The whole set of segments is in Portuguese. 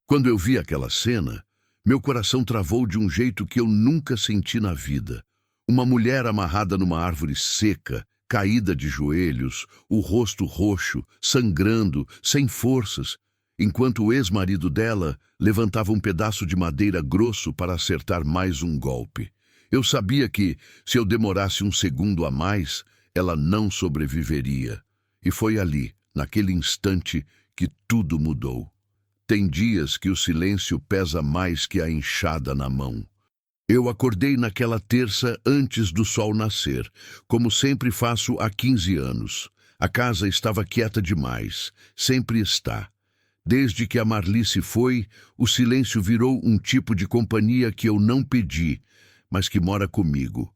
Quando eu vi aquela cena, meu coração travou de um jeito que eu nunca senti na vida. Uma mulher amarrada numa árvore seca, caída de joelhos, o rosto roxo, sangrando, sem forças, enquanto o ex-marido dela levantava um pedaço de madeira grosso para acertar mais um golpe. Eu sabia que, se eu demorasse um segundo a mais, ela não sobreviveria. E foi ali, naquele instante, que tudo mudou. Tem dias que o silêncio pesa mais que a enxada na mão. Eu acordei naquela terça antes do sol nascer, como sempre faço há 15 anos. A casa estava quieta demais, sempre está. Desde que a Marli se foi, o silêncio virou um tipo de companhia que eu não pedi, mas que mora comigo.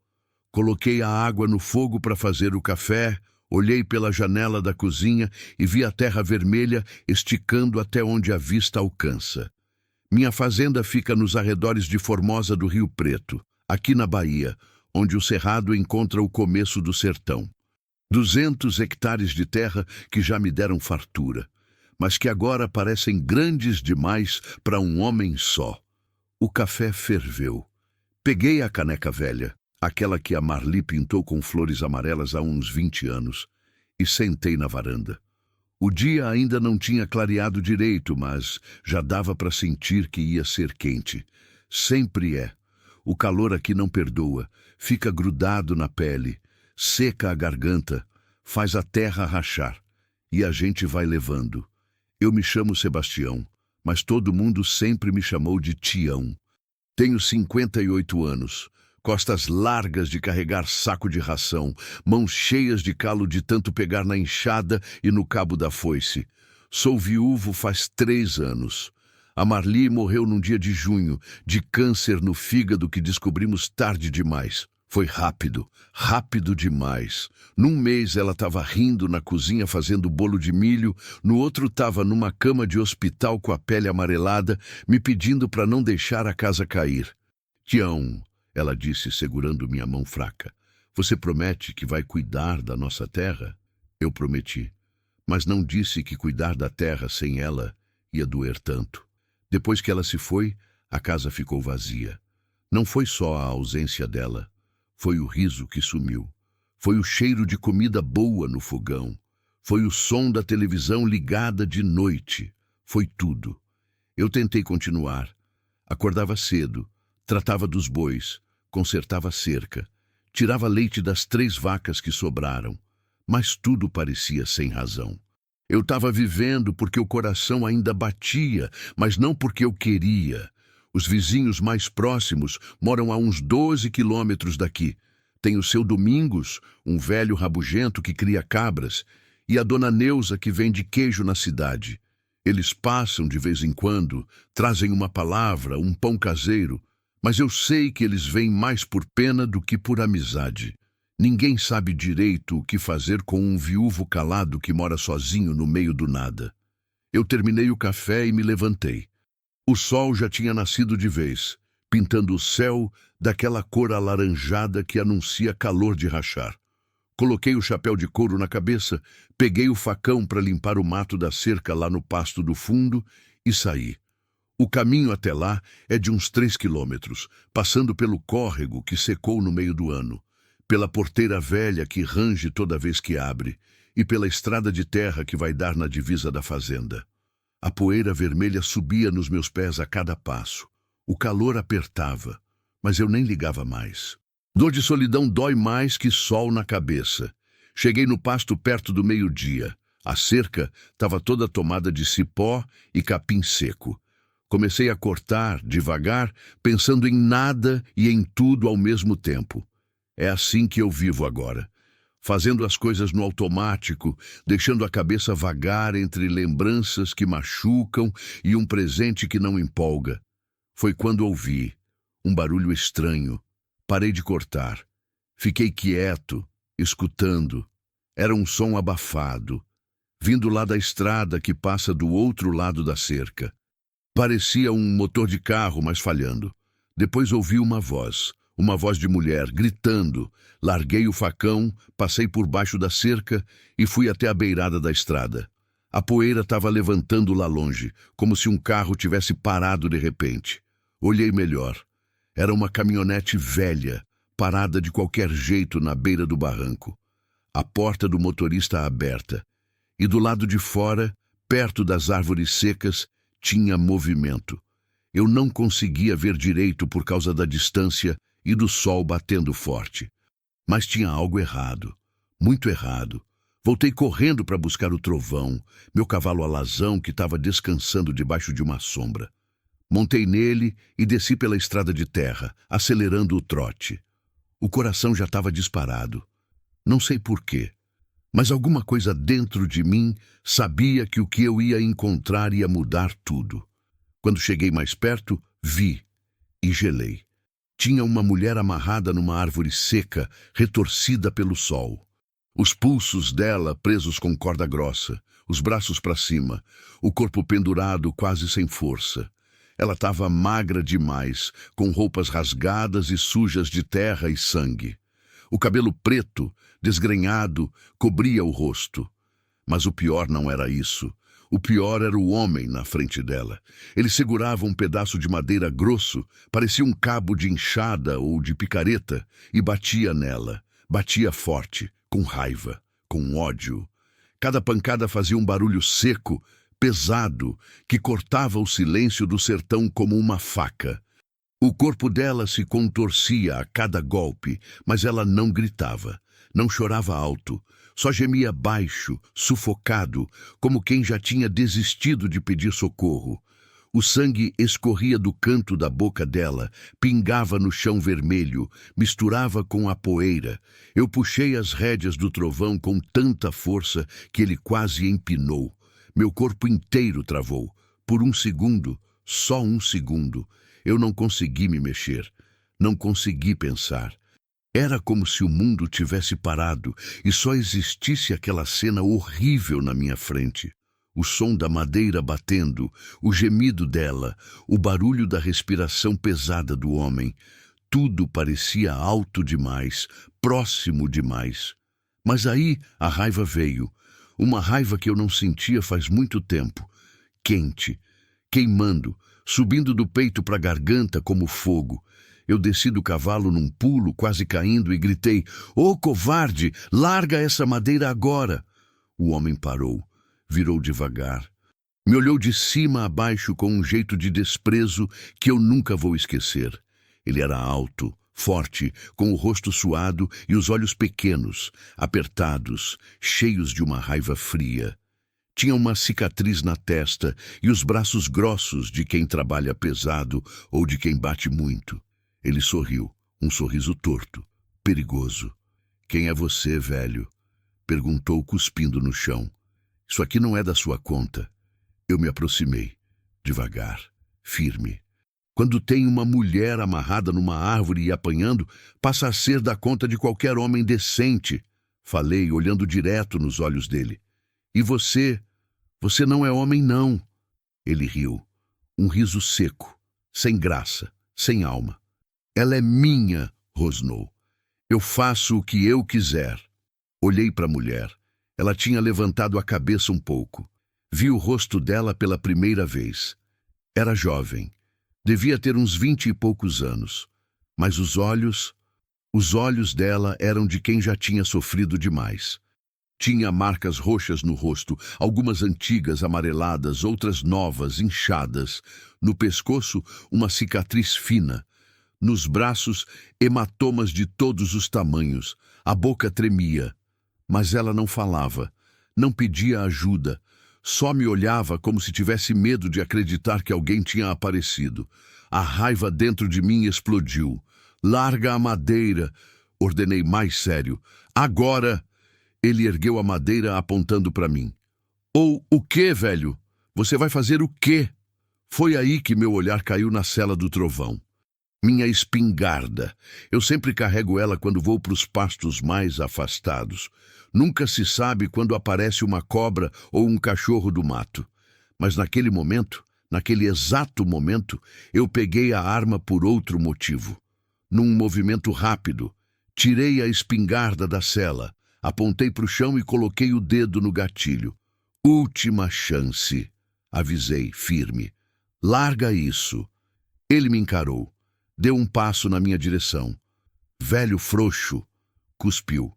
Coloquei a água no fogo para fazer o café, olhei pela janela da cozinha e vi a terra vermelha esticando até onde a vista alcança. Minha fazenda fica nos arredores de Formosa do Rio Preto, aqui na Bahia, onde o cerrado encontra o começo do sertão. 200 hectares de terra que já me deram fartura, mas que agora parecem grandes demais para um homem só. O café ferveu. Peguei a caneca velha, aquela que a Marli pintou com flores amarelas há uns 20 anos, e sentei na varanda. O dia ainda não tinha clareado direito, mas já dava para sentir que ia ser quente. Sempre é. O calor aqui não perdoa, fica grudado na pele, seca a garganta, faz a terra rachar, e a gente vai levando. Eu me chamo Sebastião, mas todo mundo sempre me chamou de Tião. Tenho 58 anos. Costas largas de carregar saco de ração, mãos cheias de calo de tanto pegar na enxada e no cabo da foice. Sou viúvo faz 3 anos. A Marli morreu num dia de junho, de câncer no fígado que descobrimos tarde demais. Foi rápido, rápido demais. Num mês ela estava rindo na cozinha fazendo bolo de milho, no outro estava numa cama de hospital com a pele amarelada, me pedindo para não deixar a casa cair. Tião, ela disse, segurando minha mão fraca. Você promete que vai cuidar da nossa terra? Eu prometi, mas não disse que cuidar da terra sem ela ia doer tanto. Depois que ela se foi, a casa ficou vazia. Não foi só a ausência dela, foi o riso que sumiu. Foi o cheiro de comida boa no fogão. Foi o som da televisão ligada de noite. Foi tudo. Eu tentei continuar. Acordava cedo. Tratava dos bois, consertava a cerca, tirava leite das 3 vacas que sobraram, mas tudo parecia sem razão. Eu estava vivendo porque o coração ainda batia, mas não porque eu queria. Os vizinhos mais próximos moram a uns 12 quilômetros daqui. Tem o seu Domingos, um velho rabugento que cria cabras, e a dona Neuza que vende queijo na cidade. Eles passam de vez em quando, trazem uma palavra, um pão caseiro, mas eu sei que eles vêm mais por pena do que por amizade. Ninguém sabe direito o que fazer com um viúvo calado que mora sozinho no meio do nada. Eu terminei o café e me levantei. O sol já tinha nascido de vez, pintando o céu daquela cor alaranjada que anuncia calor de rachar. Coloquei o chapéu de couro na cabeça, peguei o facão para limpar o mato da cerca lá no pasto do fundo e saí. O caminho até lá é de uns 3 quilômetros, passando pelo córrego que secou no meio do ano, pela porteira velha que range toda vez que abre, e pela estrada de terra que vai dar na divisa da fazenda. A poeira vermelha subia nos meus pés a cada passo. O calor apertava, mas eu nem ligava mais. Dor de solidão dói mais que sol na cabeça. Cheguei no pasto perto do meio-dia. A cerca estava toda tomada de cipó e capim seco. Comecei a cortar, devagar, pensando em nada e em tudo ao mesmo tempo. É assim que eu vivo agora, fazendo as coisas no automático, deixando a cabeça vagar entre lembranças que machucam e um presente que não empolga. Foi quando ouvi um barulho estranho. Parei de cortar. Fiquei quieto, escutando. Era um som abafado, vindo lá da estrada que passa do outro lado da cerca. Parecia um motor de carro, mas falhando. Depois ouvi uma voz de mulher, gritando. Larguei o facão, passei por baixo da cerca e fui até a beirada da estrada. A poeira estava levantando lá longe, como se um carro tivesse parado de repente. Olhei melhor. Era uma caminhonete velha, parada de qualquer jeito na beira do barranco. A porta do motorista aberta. E do lado de fora, perto das árvores secas, tinha movimento. Eu não conseguia ver direito por causa da distância e do sol batendo forte. Mas tinha algo errado. Muito errado. Voltei correndo para buscar o trovão, meu cavalo alazão que estava descansando debaixo de uma sombra. Montei nele e desci pela estrada de terra, acelerando o trote. O coração já estava disparado. Não sei por quê, mas alguma coisa dentro de mim sabia que o que eu ia encontrar ia mudar tudo. Quando cheguei mais perto, vi e gelei. Tinha uma mulher amarrada numa árvore seca, retorcida pelo sol. Os pulsos dela presos com corda grossa, os braços para cima, o corpo pendurado quase sem força. Ela estava magra demais, com roupas rasgadas e sujas de terra e sangue. O cabelo preto, desgrenhado, cobria o rosto. Mas o pior não era isso. O pior era o homem na frente dela. Ele segurava um pedaço de madeira grosso, parecia um cabo de enxada ou de picareta, e batia nela. Batia forte, com raiva, com ódio. Cada pancada fazia um barulho seco, pesado, que cortava o silêncio do sertão como uma faca. O corpo dela se contorcia a cada golpe, mas ela não gritava, não chorava alto, só gemia baixo, sufocado, como quem já tinha desistido de pedir socorro. O sangue escorria do canto da boca dela, pingava no chão vermelho, misturava com a poeira. Eu puxei as rédeas do trovão com tanta força que ele quase empinou. Meu corpo inteiro travou. Por um segundo, só um segundo, eu não consegui me mexer. Não consegui pensar. Era como se o mundo tivesse parado e só existisse aquela cena horrível na minha frente. O som da madeira batendo, o gemido dela, o barulho da respiração pesada do homem. Tudo parecia alto demais, próximo demais. Mas aí a raiva veio. Uma raiva que eu não sentia faz muito tempo. Quente, queimando, subindo do peito para a garganta como fogo. Eu desci do cavalo num pulo, quase caindo, e gritei: "Ô covarde, larga essa madeira agora!" O homem parou, virou devagar. Me olhou de cima a baixo com um jeito de desprezo que eu nunca vou esquecer. Ele era alto, forte, com o rosto suado e os olhos pequenos, apertados, cheios de uma raiva fria. Tinha uma cicatriz na testa e os braços grossos de quem trabalha pesado ou de quem bate muito. Ele sorriu, um sorriso torto, perigoso. "Quem é você, velho?" perguntou, cuspindo no chão. "Isso aqui não é da sua conta." Eu me aproximei, devagar, firme. Quando tem uma mulher amarrada numa árvore e apanhando, passa a ser da conta de qualquer homem decente. Falei, olhando direto nos olhos dele. "E você não é homem, não." Ele riu, um riso seco, sem graça, sem alma. "Ela é minha", rosnou. "Eu faço o que eu quiser." Olhei para a mulher. Ela tinha levantado a cabeça um pouco. Vi o rosto dela pela primeira vez. Era jovem. Devia ter uns 20 e poucos anos. Mas os olhos dela eram de quem já tinha sofrido demais. Tinha marcas roxas no rosto, algumas antigas, amareladas, outras novas, inchadas. No pescoço, uma cicatriz fina. Nos braços, hematomas de todos os tamanhos. A boca tremia. Mas ela não falava, não pedia ajuda. Só me olhava como se tivesse medo de acreditar que alguém tinha aparecido. A raiva dentro de mim explodiu. "Larga a madeira", ordenei mais sério. "Agora!" Ele ergueu a madeira apontando para mim. "Ou o quê, velho? Você vai fazer o quê?" Foi aí que meu olhar caiu na sela do trovão. Minha espingarda. Eu sempre carrego ela quando vou para os pastos mais afastados. Nunca se sabe quando aparece uma cobra ou um cachorro do mato. Mas naquele momento, naquele exato momento, eu peguei a arma por outro motivo. Num movimento rápido, tirei a espingarda da sela, apontei para o chão e coloquei o dedo no gatilho. Última chance, avisei, firme. Larga isso. Ele me encarou. Deu um passo na minha direção. Velho frouxo, cuspiu.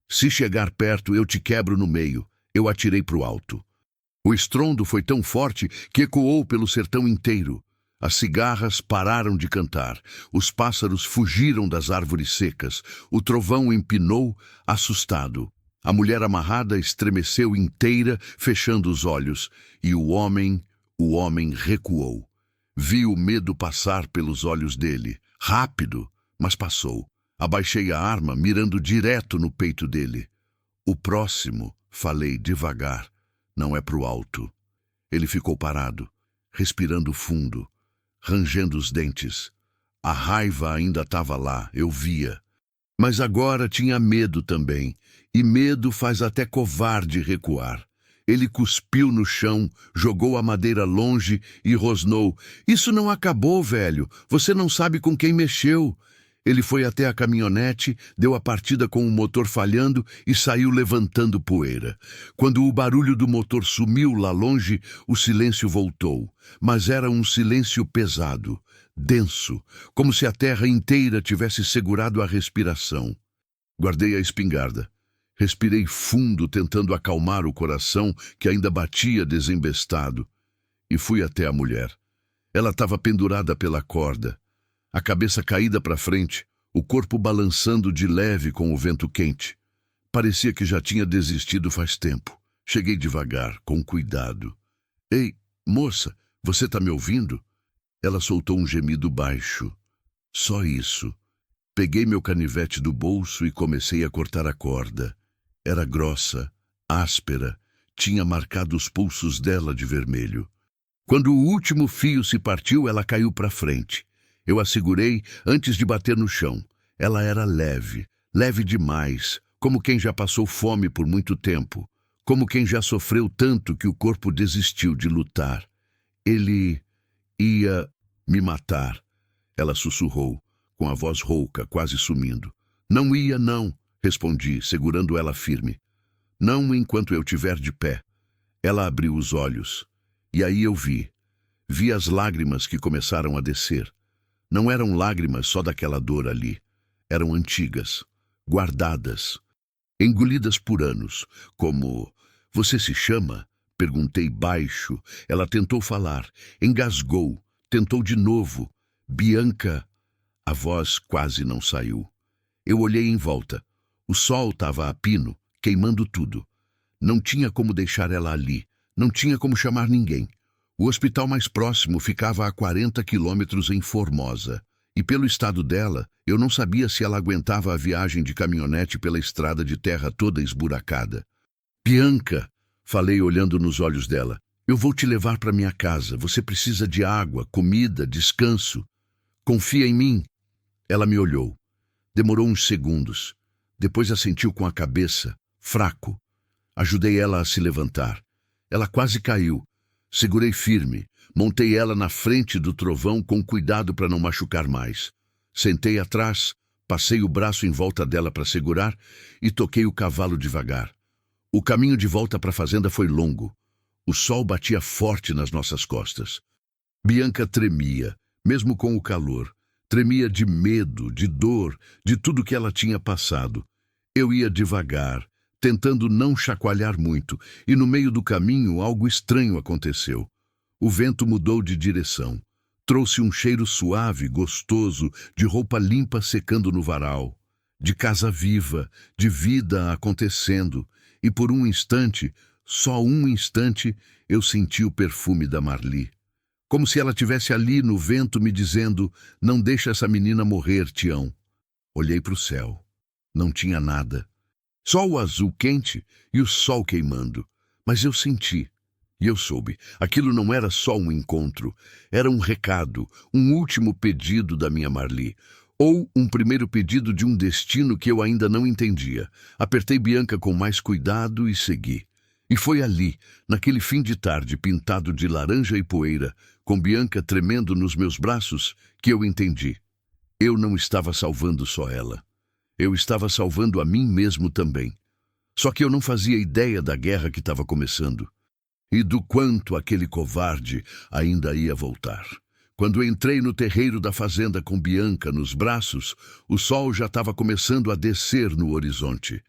Se chegar perto, eu te quebro no meio. Eu atirei pro alto. O estrondo foi tão forte que ecoou pelo sertão inteiro. As cigarras pararam de cantar. Os pássaros fugiram das árvores secas. O trovão empinou, assustado. A mulher amarrada estremeceu inteira, fechando os olhos. E o homem recuou. Vi o medo passar pelos olhos dele. Rápido, mas passou. Abaixei a arma, mirando direto no peito dele. O próximo, falei devagar, não é pro alto. Ele ficou parado, respirando fundo, rangendo os dentes. A raiva ainda estava lá, eu via. Mas agora tinha medo também, e medo faz até covarde recuar. Ele cuspiu no chão, jogou a madeira longe e rosnou. Isso não acabou, velho. Você não sabe com quem mexeu. Ele foi até a caminhonete, deu a partida com o motor falhando e saiu levantando poeira. Quando o barulho do motor sumiu lá longe, o silêncio voltou. Mas era um silêncio pesado, denso, como se a terra inteira tivesse segurado a respiração. Guardei a espingarda. Respirei fundo, tentando acalmar o coração que ainda batia desembestado. E fui até a mulher. Ela estava pendurada pela corda, a cabeça caída para frente, o corpo balançando de leve com o vento quente. Parecia que já tinha desistido faz tempo. Cheguei devagar, com cuidado. Ei, moça, você está me ouvindo? Ela soltou um gemido baixo. Só isso. Peguei meu canivete do bolso e comecei a cortar a corda. Era grossa, áspera, tinha marcado os pulsos dela de vermelho. Quando o último fio se partiu, ela caiu para frente. Eu a segurei antes de bater no chão. Ela era leve, leve demais, como quem já passou fome por muito tempo, como quem já sofreu tanto que o corpo desistiu de lutar. Ele ia me matar, ela sussurrou, com a voz rouca, quase sumindo. Não ia, não, respondi, segurando ela firme. Não enquanto eu estiver de pé. Ela abriu os olhos. E aí eu vi. Vi as lágrimas que começaram a descer. Não eram lágrimas só daquela dor ali. Eram antigas, guardadas, engolidas por anos, como... Você se chama? Perguntei baixo. Ela tentou falar, engasgou, tentou de novo. Bianca... A voz quase não saiu. Eu olhei em volta. O sol estava a pino, queimando tudo. Não tinha como deixar ela ali. Não tinha como chamar ninguém. O hospital mais próximo ficava a 40 quilômetros em Formosa. E pelo estado dela, eu não sabia se ela aguentava a viagem de caminhonete pela estrada de terra toda esburacada. Bianca, falei olhando nos olhos dela, eu vou te levar para minha casa. Você precisa de água, comida, descanso. Confia em mim. Ela me olhou. Demorou uns segundos. Depois assentiu com a cabeça, fraco. Ajudei ela a se levantar. Ela quase caiu. Segurei firme. Montei ela na frente do trovão com cuidado para não machucar mais. Sentei atrás, passei o braço em volta dela para segurar e toquei o cavalo devagar. O caminho de volta para a fazenda foi longo. O sol batia forte nas nossas costas. Bianca tremia, mesmo com o calor. Tremia de medo, de dor, de tudo que ela tinha passado. Eu ia devagar, tentando não chacoalhar muito, e no meio do caminho algo estranho aconteceu. O vento mudou de direção. Trouxe um cheiro suave, gostoso, de roupa limpa secando no varal, de casa viva, de vida acontecendo, e por um instante, só um instante, eu senti o perfume da Marli. Como se ela tivesse ali no vento me dizendo, não deixa essa menina morrer, Tião. Olhei para o céu. Não tinha nada. Só o azul quente e o sol queimando. Mas eu senti. E eu soube. Aquilo não era só um encontro. Era um recado, um último pedido da minha Marli. Ou um primeiro pedido de um destino que eu ainda não entendia. Apertei Bianca com mais cuidado e segui. E foi ali, naquele fim de tarde pintado de laranja e poeira, com Bianca tremendo nos meus braços, que eu entendi. Eu não estava salvando só ela. Eu estava salvando a mim mesmo também. Só que eu não fazia ideia da guerra que estava começando. e do quanto aquele covarde ainda ia voltar. Quando entrei no terreiro da fazenda com Bianca nos braços, o sol já estava começando a descer no horizonte.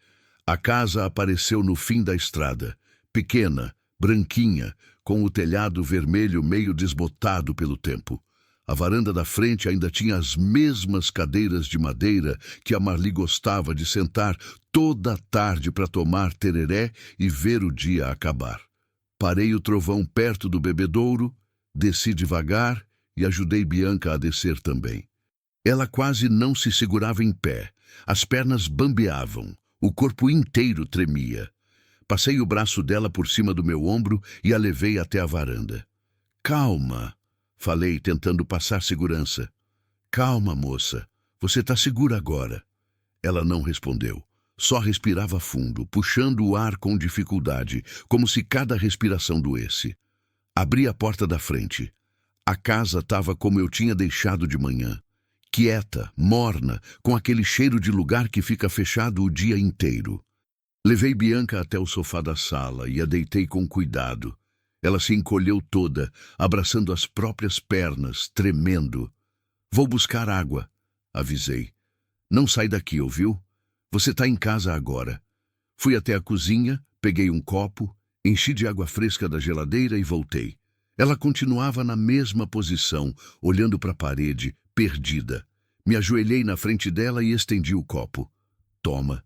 A casa apareceu no fim da estrada, pequena, branquinha, com o telhado vermelho meio desbotado pelo tempo. A varanda da frente ainda tinha as mesmas cadeiras de madeira que a Marli gostava de sentar toda a tarde para tomar tereré e ver o dia acabar. Parei o trovão perto do bebedouro, desci devagar e ajudei Bianca a descer também. Ela quase não se segurava em pé, as pernas bambeavam, o corpo inteiro tremia. Passei o braço dela por cima do meu ombro e a levei até a varanda. Calma, falei, tentando passar segurança. Calma, moça, você está segura agora. Ela não respondeu. Só respirava fundo, puxando o ar com dificuldade, como se cada respiração doesse. Abri a porta da frente. A casa estava como eu tinha deixado de manhã. Quieta, morna, com aquele cheiro de lugar que fica fechado o dia inteiro. Levei Bianca até o sofá da sala e a deitei com cuidado. Ela se encolheu toda, abraçando as próprias pernas, tremendo. Vou buscar água, avisei. Não sai daqui, ouviu? Você está em casa agora. Fui até a cozinha, peguei um copo, enchi de água fresca da geladeira e voltei. Ela continuava na mesma posição, olhando para a parede, perdida. Me ajoelhei na frente dela e estendi o copo. Toma.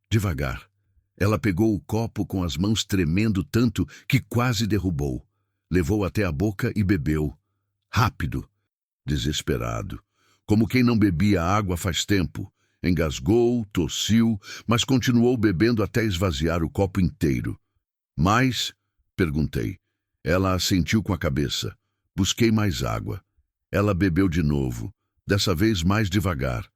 Devagar. Ela pegou o copo com as mãos tremendo tanto que quase derrubou. Levou até a boca e bebeu. Rápido. Desesperado. Como quem não bebia água faz tempo. Engasgou, tossiu, mas continuou bebendo até esvaziar o copo inteiro. Mais? Perguntei. Ela assentiu com a cabeça. Busquei mais água. Ela bebeu de novo, dessa vez mais devagar.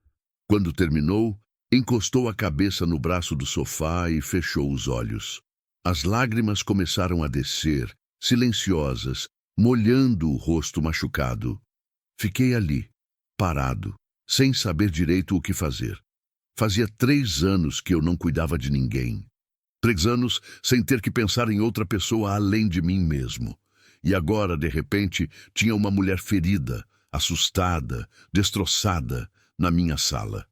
Quando terminou, encostou a cabeça no braço do sofá e fechou os olhos. As lágrimas começaram a descer, silenciosas, molhando o rosto machucado. Fiquei ali, parado, sem saber direito o que fazer. Fazia 3 anos que eu não cuidava de ninguém. 3 anos sem ter que pensar em outra pessoa além de mim mesmo. E agora, de repente, tinha uma mulher ferida, assustada, destroçada, na minha sala.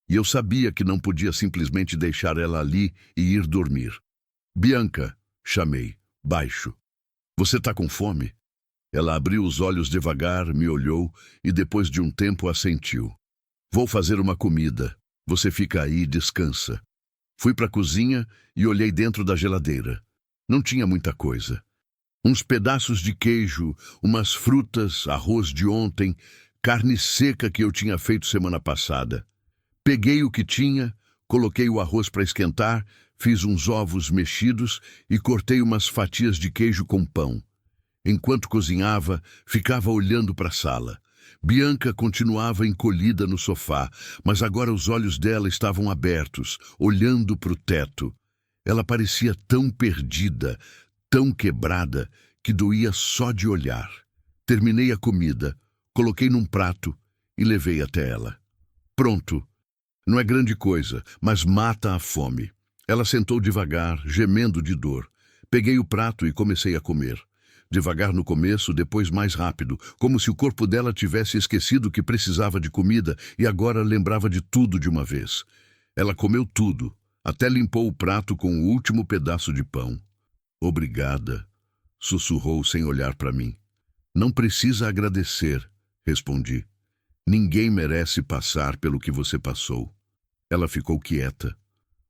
E eu sabia que não podia simplesmente deixar ela ali e ir dormir. Bianca, chamei, baixo. Você está com fome? Ela abriu os olhos devagar, me olhou e depois de um tempo assentiu. Vou fazer uma comida. Você fica aí e descansa. Fui para a cozinha e olhei dentro da geladeira. Não tinha muita coisa. Uns pedaços de queijo, umas frutas, arroz de ontem, carne seca que eu tinha feito semana passada. Peguei o que tinha, coloquei o arroz para esquentar, fiz uns ovos mexidos e cortei umas fatias de queijo com pão. Enquanto cozinhava, ficava olhando para a sala. Bianca continuava encolhida no sofá, mas agora os olhos dela estavam abertos, olhando para o teto. Ela parecia tão perdida, tão quebrada, que doía só de olhar. Terminei a comida, coloquei num prato e levei até ela. Pronto. Não é grande coisa, mas mata a fome. Ela sentou devagar, gemendo de dor. Peguei o prato e comecei a comer. Devagar no começo, depois mais rápido, como se o corpo dela tivesse esquecido que precisava de comida e agora lembrava de tudo de uma vez. Ela comeu tudo, até limpou o prato com o último pedaço de pão. Obrigada, sussurrou sem olhar para mim. Não precisa agradecer, respondi. Ninguém merece passar pelo que você passou. Ela ficou quieta.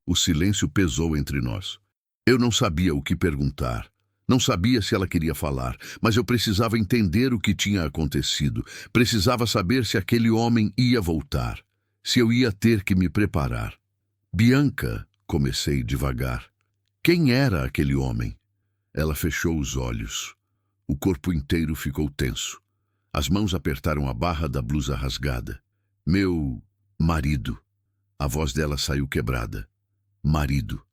O silêncio pesou entre nós. Eu não sabia o que perguntar. Não sabia se ela queria falar, mas eu precisava entender o que tinha acontecido. Precisava saber se aquele homem ia voltar, se eu ia ter que me preparar. Bianca, comecei devagar. Quem era aquele homem? Ela fechou os olhos. O corpo inteiro ficou tenso. As mãos apertaram a barra da blusa rasgada. Meu marido. A voz dela saiu quebrada. Marido.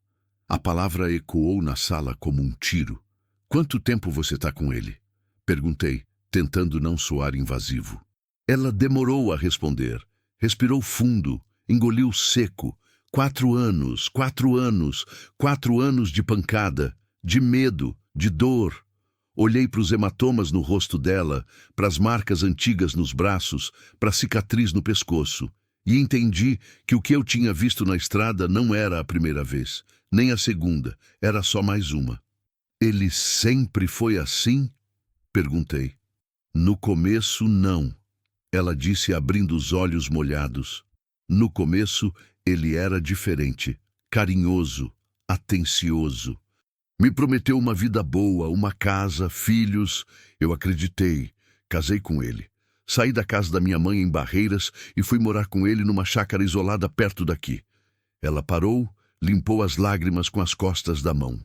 A palavra ecoou na sala como um tiro. Quanto tempo você está com ele? Perguntei, tentando não soar invasivo. Ela demorou a responder. Respirou fundo, engoliu seco. 4 anos, 4 anos, 4 anos de pancada, de medo, de dor. Olhei para os hematomas no rosto dela, para as marcas antigas nos braços, para a cicatriz no pescoço, e entendi que o que eu tinha visto na estrada não era a primeira vez, nem a segunda, era só mais uma. Ele sempre foi assim? Perguntei. No começo, não. Ela disse abrindo os olhos molhados. No começo, ele era diferente, carinhoso, atencioso. Me prometeu uma vida boa, uma casa, filhos. Eu acreditei. Casei com ele. Saí da casa da minha mãe em Barreiras e fui morar com ele numa chácara isolada perto daqui. Ela parou, limpou as lágrimas com as costas da mão.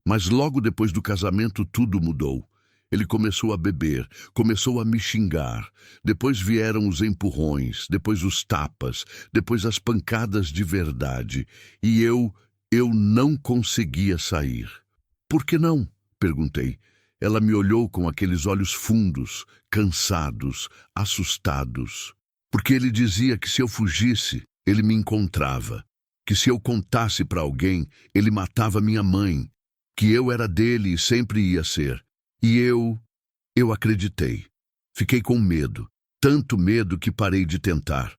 Mas logo depois do casamento tudo mudou. Ele começou a beber, começou a me xingar. Depois vieram os empurrões, depois os tapas, depois as pancadas de verdade. E eu não conseguia sair. Por que não? Perguntei. Ela me olhou com aqueles olhos fundos, cansados, assustados. Porque ele dizia que se eu fugisse, ele me encontrava. Que se eu contasse para alguém, ele matava minha mãe. Que eu era dele e sempre ia ser. E eu acreditei. Fiquei com medo. Tanto medo que parei de tentar.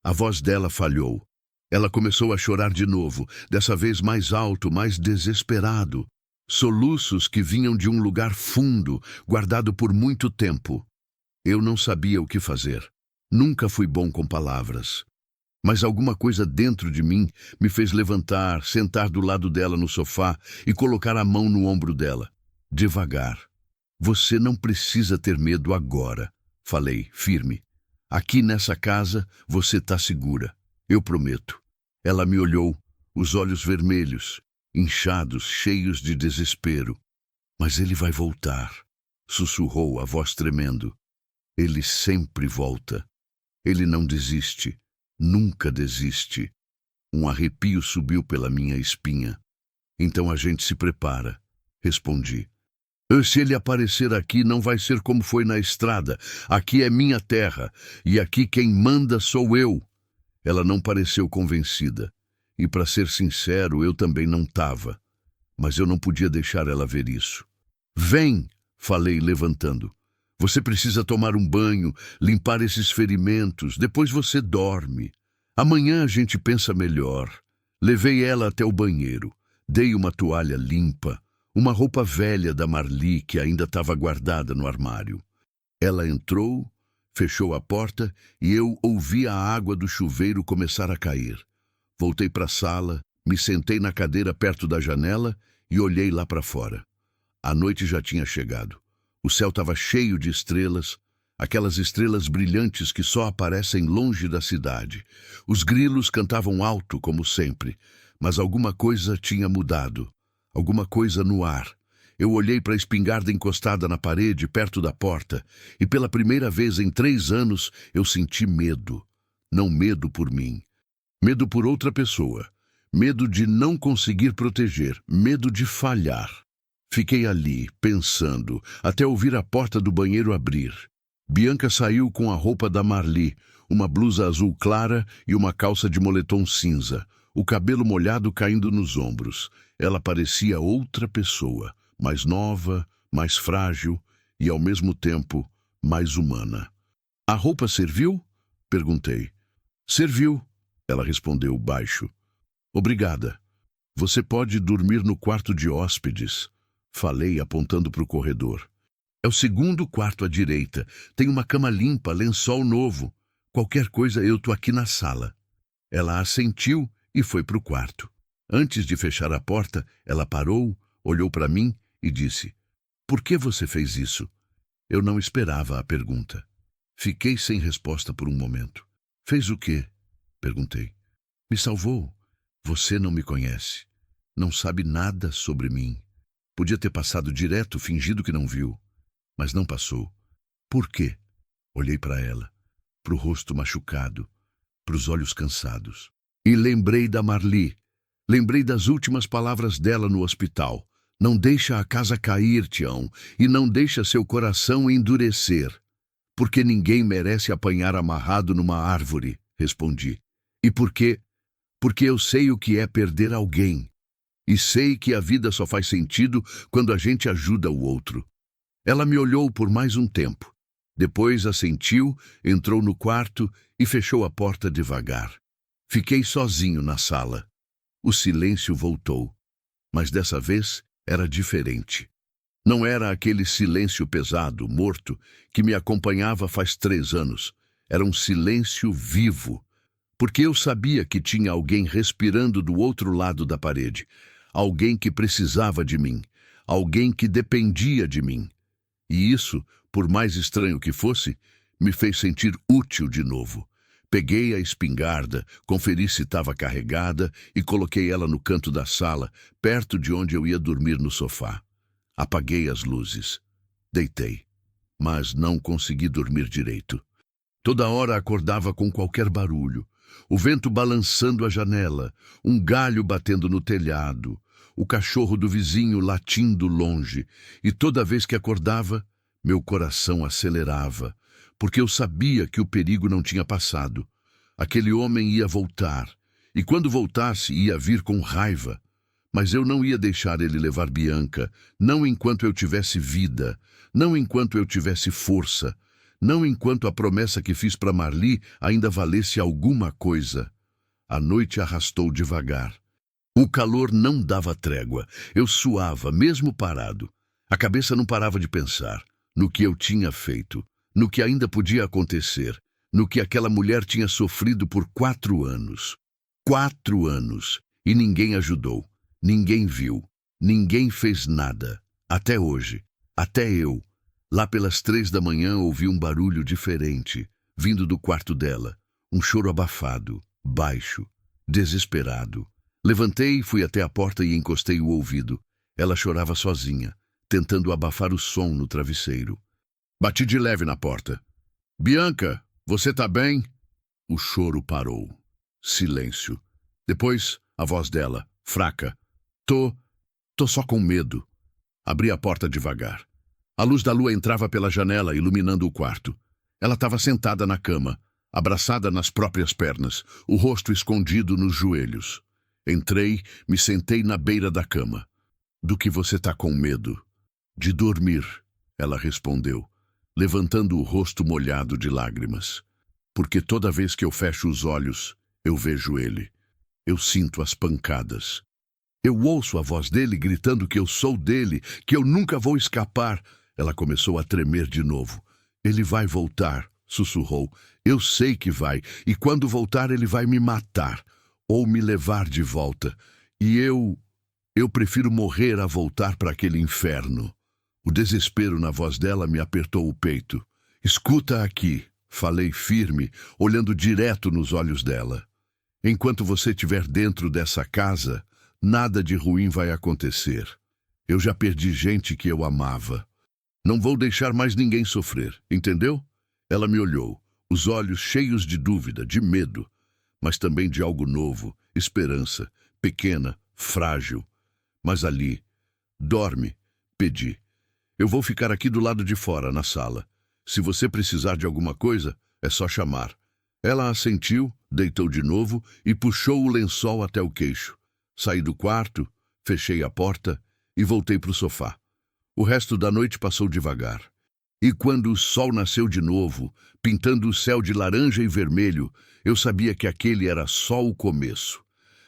A voz dela falhou. Ela começou a chorar de novo, dessa vez mais alto, mais desesperado. Soluços que vinham de um lugar fundo, guardado por muito tempo. Eu não sabia o que fazer. Nunca fui bom com palavras. Mas alguma coisa dentro de mim me fez levantar, sentar do lado dela no sofá e colocar a mão no ombro dela. Devagar. Você não precisa ter medo agora, falei, firme. Aqui nessa casa você está segura. Eu prometo. Ela me olhou, os olhos vermelhos, inchados, cheios de desespero. Mas ele vai voltar, sussurrou, a voz tremendo. Ele sempre volta. Ele não desiste, nunca desiste. Um arrepio subiu pela minha espinha. Então a gente se prepara, respondi. Se ele aparecer aqui, não vai ser como foi na estrada. Aqui é minha terra, e aqui quem manda sou eu. Ela não pareceu convencida. E, para ser sincero, eu também não estava. Mas eu não podia deixar ela ver isso. Vem, falei, levantando. Você precisa tomar um banho, limpar esses ferimentos, depois você dorme. Amanhã a gente pensa melhor. Levei ela até o banheiro. Dei uma toalha limpa, uma roupa velha da Marli que ainda estava guardada no armário. Ela entrou, fechou a porta e eu ouvi a água do chuveiro começar a cair. Voltei para a sala, me sentei na cadeira perto da janela e olhei lá para fora. A noite já tinha chegado. O céu estava cheio de estrelas, aquelas estrelas brilhantes que só aparecem longe da cidade. Os grilos cantavam alto, como sempre, mas alguma coisa tinha mudado. Alguma coisa no ar. Eu olhei para a espingarda encostada na parede, perto da porta, e pela primeira vez em 3 anos eu senti medo. Não medo por mim. Medo por outra pessoa. Medo de não conseguir proteger. Medo de falhar. Fiquei ali, pensando, até ouvir a porta do banheiro abrir. Bianca saiu com a roupa da Marli, uma blusa azul clara e uma calça de moletom cinza, o cabelo molhado caindo nos ombros. Ela parecia outra pessoa, mais nova, mais frágil e, ao mesmo tempo, mais humana. A roupa serviu? Perguntei. Serviu, ela respondeu baixo. Obrigada. Você pode dormir no quarto de hóspedes, falei apontando para o corredor. É o segundo quarto à direita. Tem uma cama limpa, lençol novo. Qualquer coisa eu tô aqui na sala. Ela assentiu e foi para o quarto. Antes de fechar a porta, ela parou, olhou para mim e disse: Por que você fez isso? Eu não esperava a pergunta. Fiquei sem resposta por um momento. Fez o quê? Perguntei. Me salvou. Você não me conhece. Não sabe nada sobre mim. Podia ter passado direto, fingido que não viu. Mas não passou. Por quê? Olhei para ela, para o rosto machucado, para os olhos cansados. E lembrei da Marli. Lembrei das últimas palavras dela no hospital. Não deixa a casa cair, Tião, e não deixa seu coração endurecer. Porque ninguém merece apanhar amarrado numa árvore, respondi. E por quê? Porque eu sei o que é perder alguém. E sei que a vida só faz sentido quando a gente ajuda o outro. Ela me olhou por mais um tempo. Depois assentiu, entrou no quarto e fechou a porta devagar. Fiquei sozinho na sala. O silêncio voltou, mas dessa vez era diferente. Não era aquele silêncio pesado, morto, que me acompanhava faz 3 anos. Era um silêncio vivo, porque eu sabia que tinha alguém respirando do outro lado da parede, alguém que precisava de mim, alguém que dependia de mim. E isso, por mais estranho que fosse, me fez sentir útil de novo. Peguei a espingarda, conferi se estava carregada e coloquei ela no canto da sala, perto de onde eu ia dormir no sofá. Apaguei as luzes. Deitei, mas não consegui dormir direito. Toda hora acordava com qualquer barulho. O vento balançando a janela, um galho batendo no telhado, o cachorro do vizinho latindo longe, e toda vez que acordava, meu coração acelerava, porque eu sabia que o perigo não tinha passado. Aquele homem ia voltar, e quando voltasse ia vir com raiva. Mas eu não ia deixar ele levar Bianca, não enquanto eu tivesse vida, não enquanto eu tivesse força, não enquanto a promessa que fiz para Marli ainda valesse alguma coisa. A noite arrastou devagar. O calor não dava trégua. Eu suava, mesmo parado. A cabeça não parava de pensar no que eu tinha feito, no que ainda podia acontecer, no que aquela mulher tinha sofrido por 4 anos. 4 anos. E ninguém ajudou. Ninguém viu, ninguém fez nada, até hoje, até eu. Lá pelas 3 da manhã ouvi um barulho diferente, vindo do quarto dela, um choro abafado, baixo, desesperado. Levantei, fui até a porta e encostei o ouvido. Ela chorava sozinha, tentando abafar o som no travesseiro. Bati de leve na porta. Bianca, você tá bem? O choro parou. Silêncio. Depois, a voz dela, fraca. Tô só com medo. Abri a porta devagar. A luz da lua entrava pela janela, iluminando o quarto. Ela estava sentada na cama, abraçada nas próprias pernas, o rosto escondido nos joelhos. Entrei, me sentei na beira da cama. Do que você tá com medo? De dormir, ela respondeu, levantando o rosto molhado de lágrimas. Porque toda vez que eu fecho os olhos, eu vejo ele. Eu sinto as pancadas. Eu ouço a voz dele gritando que eu sou dele, que eu nunca vou escapar. Ela começou a tremer de novo. Ele vai voltar, sussurrou. Eu sei que vai, e quando voltar ele vai me matar, ou me levar de volta. E eu prefiro morrer a voltar para aquele inferno. O desespero na voz dela me apertou o peito. Escuta aqui, falei firme, olhando direto nos olhos dela. Enquanto você estiver dentro dessa casa, nada de ruim vai acontecer. Eu já perdi gente que eu amava. Não vou deixar mais ninguém sofrer, entendeu? Ela me olhou, os olhos cheios de dúvida, de medo, mas também de algo novo, esperança, pequena, frágil. Mas ali, dorme, pedi. Eu vou ficar aqui do lado de fora, na sala. Se você precisar de alguma coisa, é só chamar. Ela assentiu, deitou de novo e puxou o lençol até o queixo. Saí do quarto, fechei a porta e voltei para o sofá. O resto da noite passou devagar. E quando o sol nasceu de novo, pintando o céu de laranja e vermelho, eu sabia que aquele era só o começo.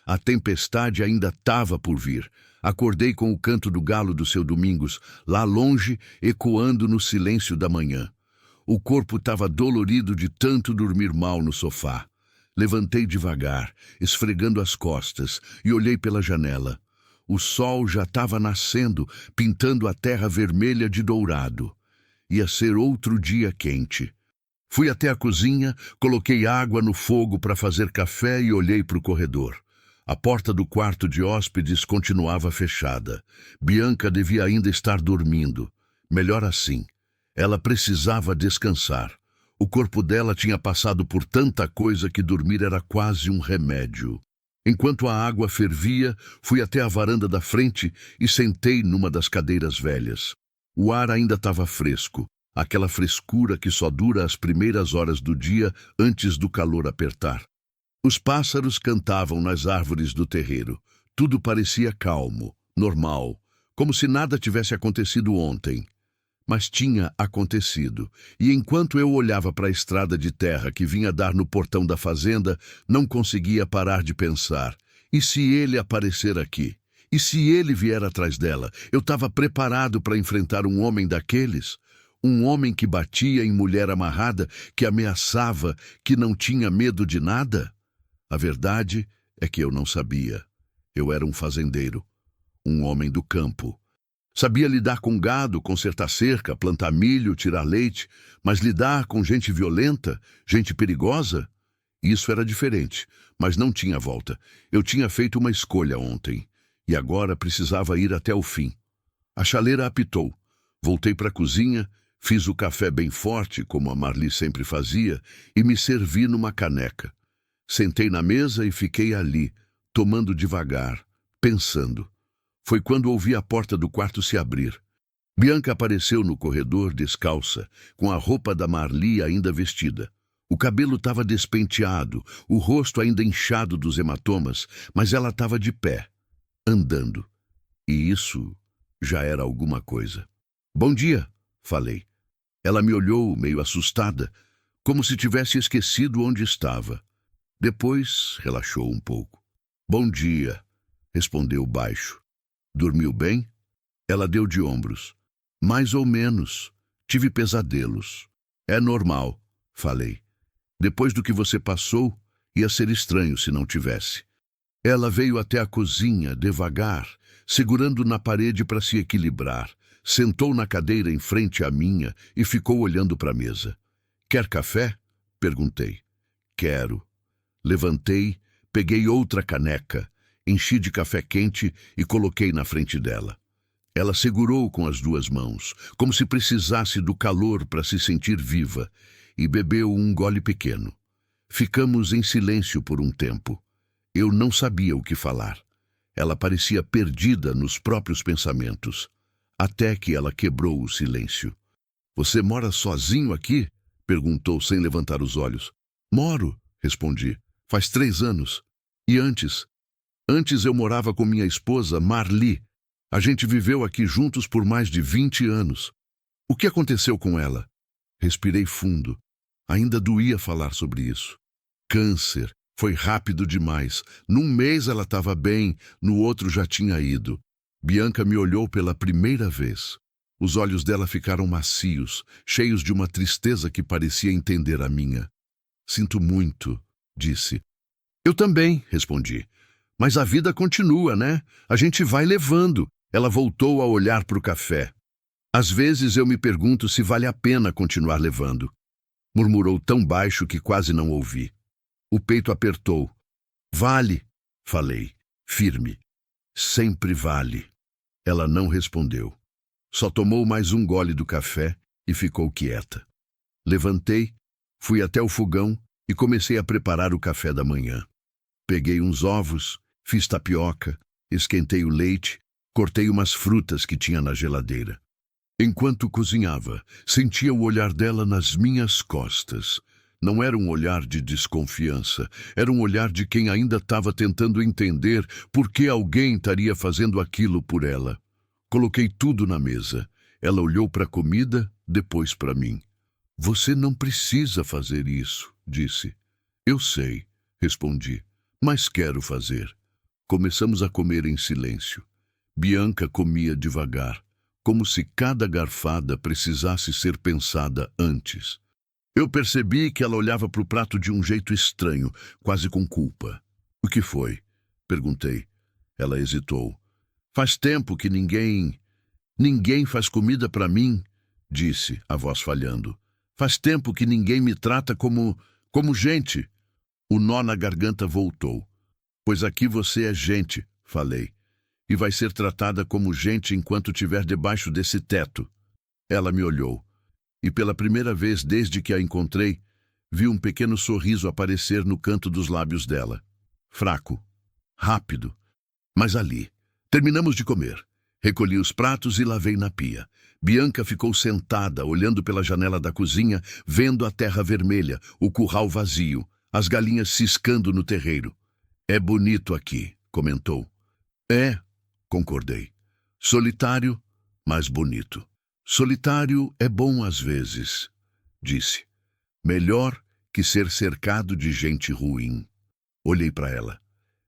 A tempestade ainda estava por vir. Acordei com o canto do galo do seu Domingos, lá longe, ecoando no silêncio da manhã. O corpo estava dolorido de tanto dormir mal no sofá. Levantei devagar, esfregando as costas, e olhei pela janela. O sol já estava nascendo, pintando a terra vermelha de dourado. Ia ser outro dia quente. Fui até a cozinha, coloquei água no fogo para fazer café e olhei para o corredor. A porta do quarto de hóspedes continuava fechada. Bianca devia ainda estar dormindo. Melhor assim. Ela precisava descansar. O corpo dela tinha passado por tanta coisa que dormir era quase um remédio. Enquanto a água fervia, fui até a varanda da frente e sentei numa das cadeiras velhas. O ar ainda estava fresco, aquela frescura que só dura as primeiras horas do dia antes do calor apertar. Os pássaros cantavam nas árvores do terreiro. Tudo parecia calmo, normal, como se nada tivesse acontecido ontem. mas tinha acontecido. E enquanto eu olhava para a estrada de terra que vinha dar no portão da fazenda, não conseguia parar de pensar: e se ele aparecer aqui? E se ele vier atrás dela? Eu estava preparado para enfrentar um homem daqueles? Um homem que batia em mulher amarrada, que ameaçava, que não tinha medo de nada? A verdade é que eu não sabia. Eu era um fazendeiro, um homem do campo. Sabia lidar com gado, consertar cerca, plantar milho, tirar leite, mas lidar com gente violenta, gente perigosa? Isso era diferente, mas não tinha volta. Eu tinha feito uma escolha ontem, e agora precisava ir até o fim. A chaleira apitou. Voltei para a cozinha, fiz o café bem forte, como a Marli sempre fazia, e me servi numa caneca. Sentei na mesa e fiquei ali, tomando devagar, pensando. Foi quando ouvi a porta do quarto se abrir. Bianca apareceu no corredor descalça, com a roupa da Marli ainda vestida. O cabelo estava despenteado, o rosto ainda inchado dos hematomas, mas ela estava de pé, andando. E isso já era alguma coisa. "Bom dia", falei. Ela me olhou, meio assustada, como se tivesse esquecido onde estava. Depois relaxou um pouco. "Bom dia", respondeu baixo. "Dormiu bem?" Ela deu de ombros. "Mais ou menos. Tive pesadelos." "É normal", falei. "Depois do que você passou, ia ser estranho se não tivesse." Ela veio até a cozinha, devagar, segurando na parede para se equilibrar. Sentou na cadeira em frente à minha e ficou olhando para a mesa. "Quer café?" perguntei. "Quero." Levantei, peguei outra caneca, enchi de café quente e coloquei na frente dela. Ela segurou com as duas mãos, como se precisasse do calor para se sentir viva, e bebeu um gole pequeno. Ficamos em silêncio por um tempo. Eu não sabia o que falar. Ela parecia perdida nos próprios pensamentos, até que ela quebrou o silêncio. "Você mora sozinho aqui?" perguntou sem levantar os olhos. "Moro", respondi. "Faz 3 anos. E antes? Antes eu morava com minha esposa, Marli. A gente viveu aqui juntos por mais de 20 anos. O que aconteceu com ela?" Respirei fundo. Ainda doía falar sobre isso. "Câncer. Foi rápido demais. Num mês ela estava bem, no outro já tinha ido." Bianca me olhou pela primeira vez. Os olhos dela ficaram macios, cheios de uma tristeza que parecia entender a minha. "Sinto muito", disse. "Eu também", respondi. "Mas a vida continua, né? A gente vai levando." Ela voltou a olhar para o café. "Às vezes eu me pergunto se vale a pena continuar levando." Murmurou tão baixo que quase não ouvi. O peito apertou. "Vale", falei, firme. "Sempre vale." Ela não respondeu. Só tomou mais um gole do café e ficou quieta. Levantei, fui até o fogão e comecei a preparar o café da manhã. Peguei uns ovos, fiz tapioca, esquentei o leite, cortei umas frutas que tinha na geladeira. Enquanto cozinhava, sentia o olhar dela nas minhas costas. Não era um olhar de desconfiança, era um olhar de quem ainda estava tentando entender por que alguém estaria fazendo aquilo por ela. Coloquei tudo na mesa. Ela olhou para a comida, depois para mim. "Você não precisa fazer isso", disse. "Eu sei", respondi, "mas quero fazer." Começamos a comer em silêncio. Bianca comia devagar, como se cada garfada precisasse ser pensada antes. Eu percebi que ela olhava para o prato de um jeito estranho, quase com culpa. "O que foi?" perguntei. Ela hesitou. "Faz tempo que ninguém faz comida para mim", disse, a voz falhando. "Faz tempo que ninguém me trata como gente." O nó na garganta voltou. "Pois aqui você é gente", falei, "e vai ser tratada como gente enquanto estiver debaixo desse teto." Ela me olhou. E pela primeira vez desde que a encontrei, vi um pequeno sorriso aparecer no canto dos lábios dela. Fraco, rápido, mas ali. Terminamos de comer. Recolhi os pratos e lavei na pia. Bianca ficou sentada, olhando pela janela da cozinha, vendo a terra vermelha, o curral vazio, as galinhas ciscando no terreiro. "É bonito aqui", comentou. "É", concordei. "Solitário, mas bonito." Solitário é bom às vezes, disse. Melhor que ser cercado de gente ruim. Olhei para ela.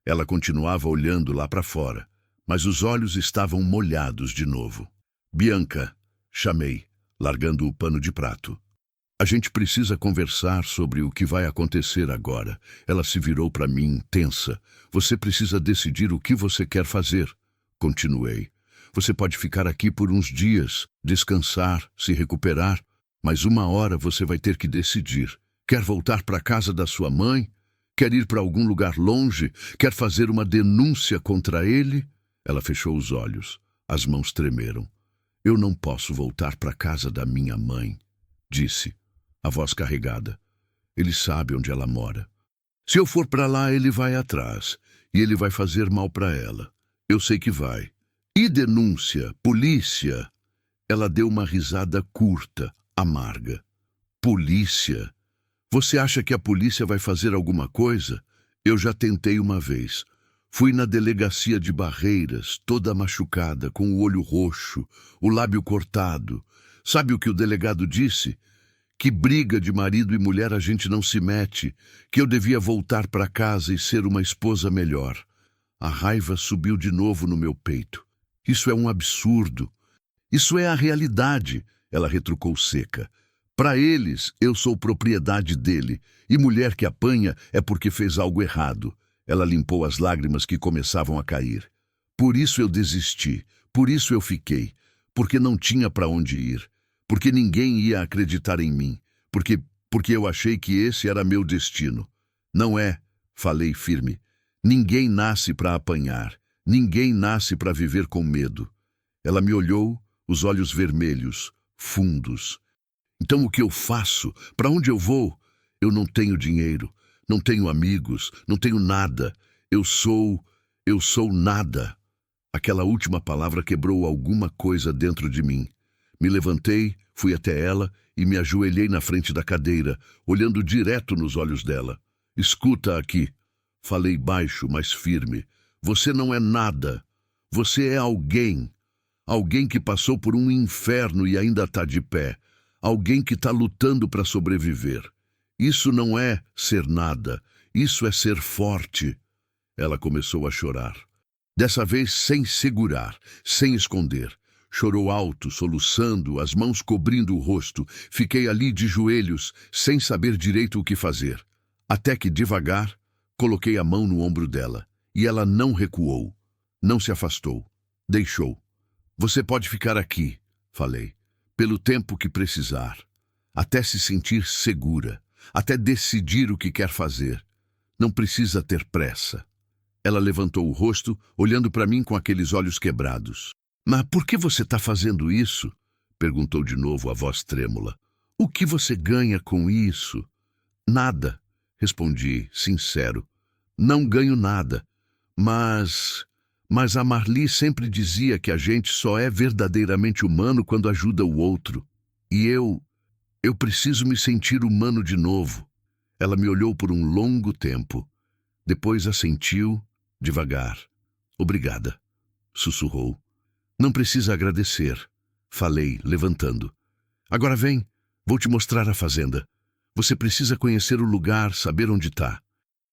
Ela continuava olhando lá para fora, mas os olhos estavam molhados de novo. Bianca, chamei, largando o pano de prato. A gente precisa conversar sobre o que vai acontecer agora. Ela se virou para mim, tensa. Você precisa decidir o que você quer fazer. Continuei. Você pode ficar aqui por uns dias, descansar, se recuperar, mas uma hora você vai ter que decidir. Quer voltar para a casa da sua mãe? Quer ir para algum lugar longe? Quer fazer uma denúncia contra ele? Ela fechou os olhos. As mãos tremeram. Eu não posso voltar para a casa da minha mãe, disse, a voz carregada. Ele sabe onde ela mora. Se eu for para lá, ele vai atrás, e ele vai fazer mal para ela. Eu sei que vai. E denúncia, polícia? Ela deu uma risada curta, amarga. Polícia? Você acha que a polícia vai fazer alguma coisa? Eu já tentei uma vez. Fui na delegacia de Barreiras, toda machucada, com o olho roxo, o lábio cortado. Sabe o que o delegado disse? Que briga de marido e mulher a gente não se mete, que eu devia voltar para casa e ser uma esposa melhor. A raiva subiu de novo no meu peito. Isso é um absurdo. Isso é a realidade, ela retrucou seca. Para eles, eu sou propriedade dele, e mulher que apanha é porque fez algo errado. Ela limpou as lágrimas que começavam a cair. Por isso eu desisti, por isso eu fiquei, porque não tinha para onde ir, porque ninguém ia acreditar em mim, porque eu achei que esse era meu destino. Não é, falei firme. Ninguém nasce para apanhar, ninguém nasce para viver com medo. Ela me olhou, os olhos vermelhos, fundos. Então o que eu faço? Para onde eu vou? Eu não tenho dinheiro, não tenho amigos, não tenho nada. Eu sou nada. Aquela última palavra quebrou alguma coisa dentro de mim. Me levantei, fui até ela e me ajoelhei na frente da cadeira, olhando direto nos olhos dela. Escuta aqui. Falei baixo, mas firme. Você não é nada. Você é alguém. Alguém que passou por um inferno e ainda está de pé. Alguém que está lutando para sobreviver. Isso não é ser nada. Isso é ser forte. Ela começou a chorar. Dessa vez sem segurar, sem esconder. Chorou alto, soluçando, as mãos cobrindo o rosto. Fiquei ali de joelhos, sem saber direito o que fazer. Até que, devagar, coloquei a mão no ombro dela. E ela não recuou. Não se afastou. Deixou. Você pode ficar aqui, falei, pelo tempo que precisar. Até se sentir segura. Até decidir o que quer fazer. Não precisa ter pressa. Ela levantou o rosto, olhando para mim com aqueles olhos quebrados. Mas por que você está fazendo isso? Perguntou de novo a voz trêmula. O que você ganha com isso? Nada, respondi, sincero. Não ganho nada. Mas a Marli sempre dizia que a gente só é verdadeiramente humano quando ajuda o outro. E eu preciso me sentir humano de novo. Ela me olhou por um longo tempo. Depois assentiu, devagar. Obrigada, sussurrou. Não precisa agradecer, falei, levantando. Agora vem, vou te mostrar a fazenda. Você precisa conhecer o lugar, saber onde está.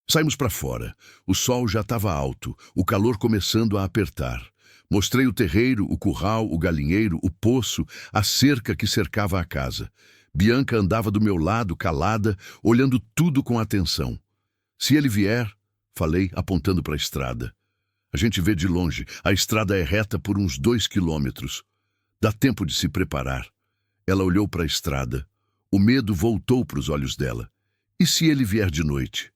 Saímos para fora. O sol já estava alto, o calor começando a apertar. Mostrei o terreiro, o curral, o galinheiro, o poço, a cerca que cercava a casa. Bianca andava do meu lado, calada, olhando tudo com atenção. Se ele vier, falei, apontando para a estrada. A gente vê de longe, a estrada é reta por uns 2 quilômetros. Dá tempo de se preparar. Ela olhou para a estrada. O medo voltou para os olhos dela. E se ele vier de noite?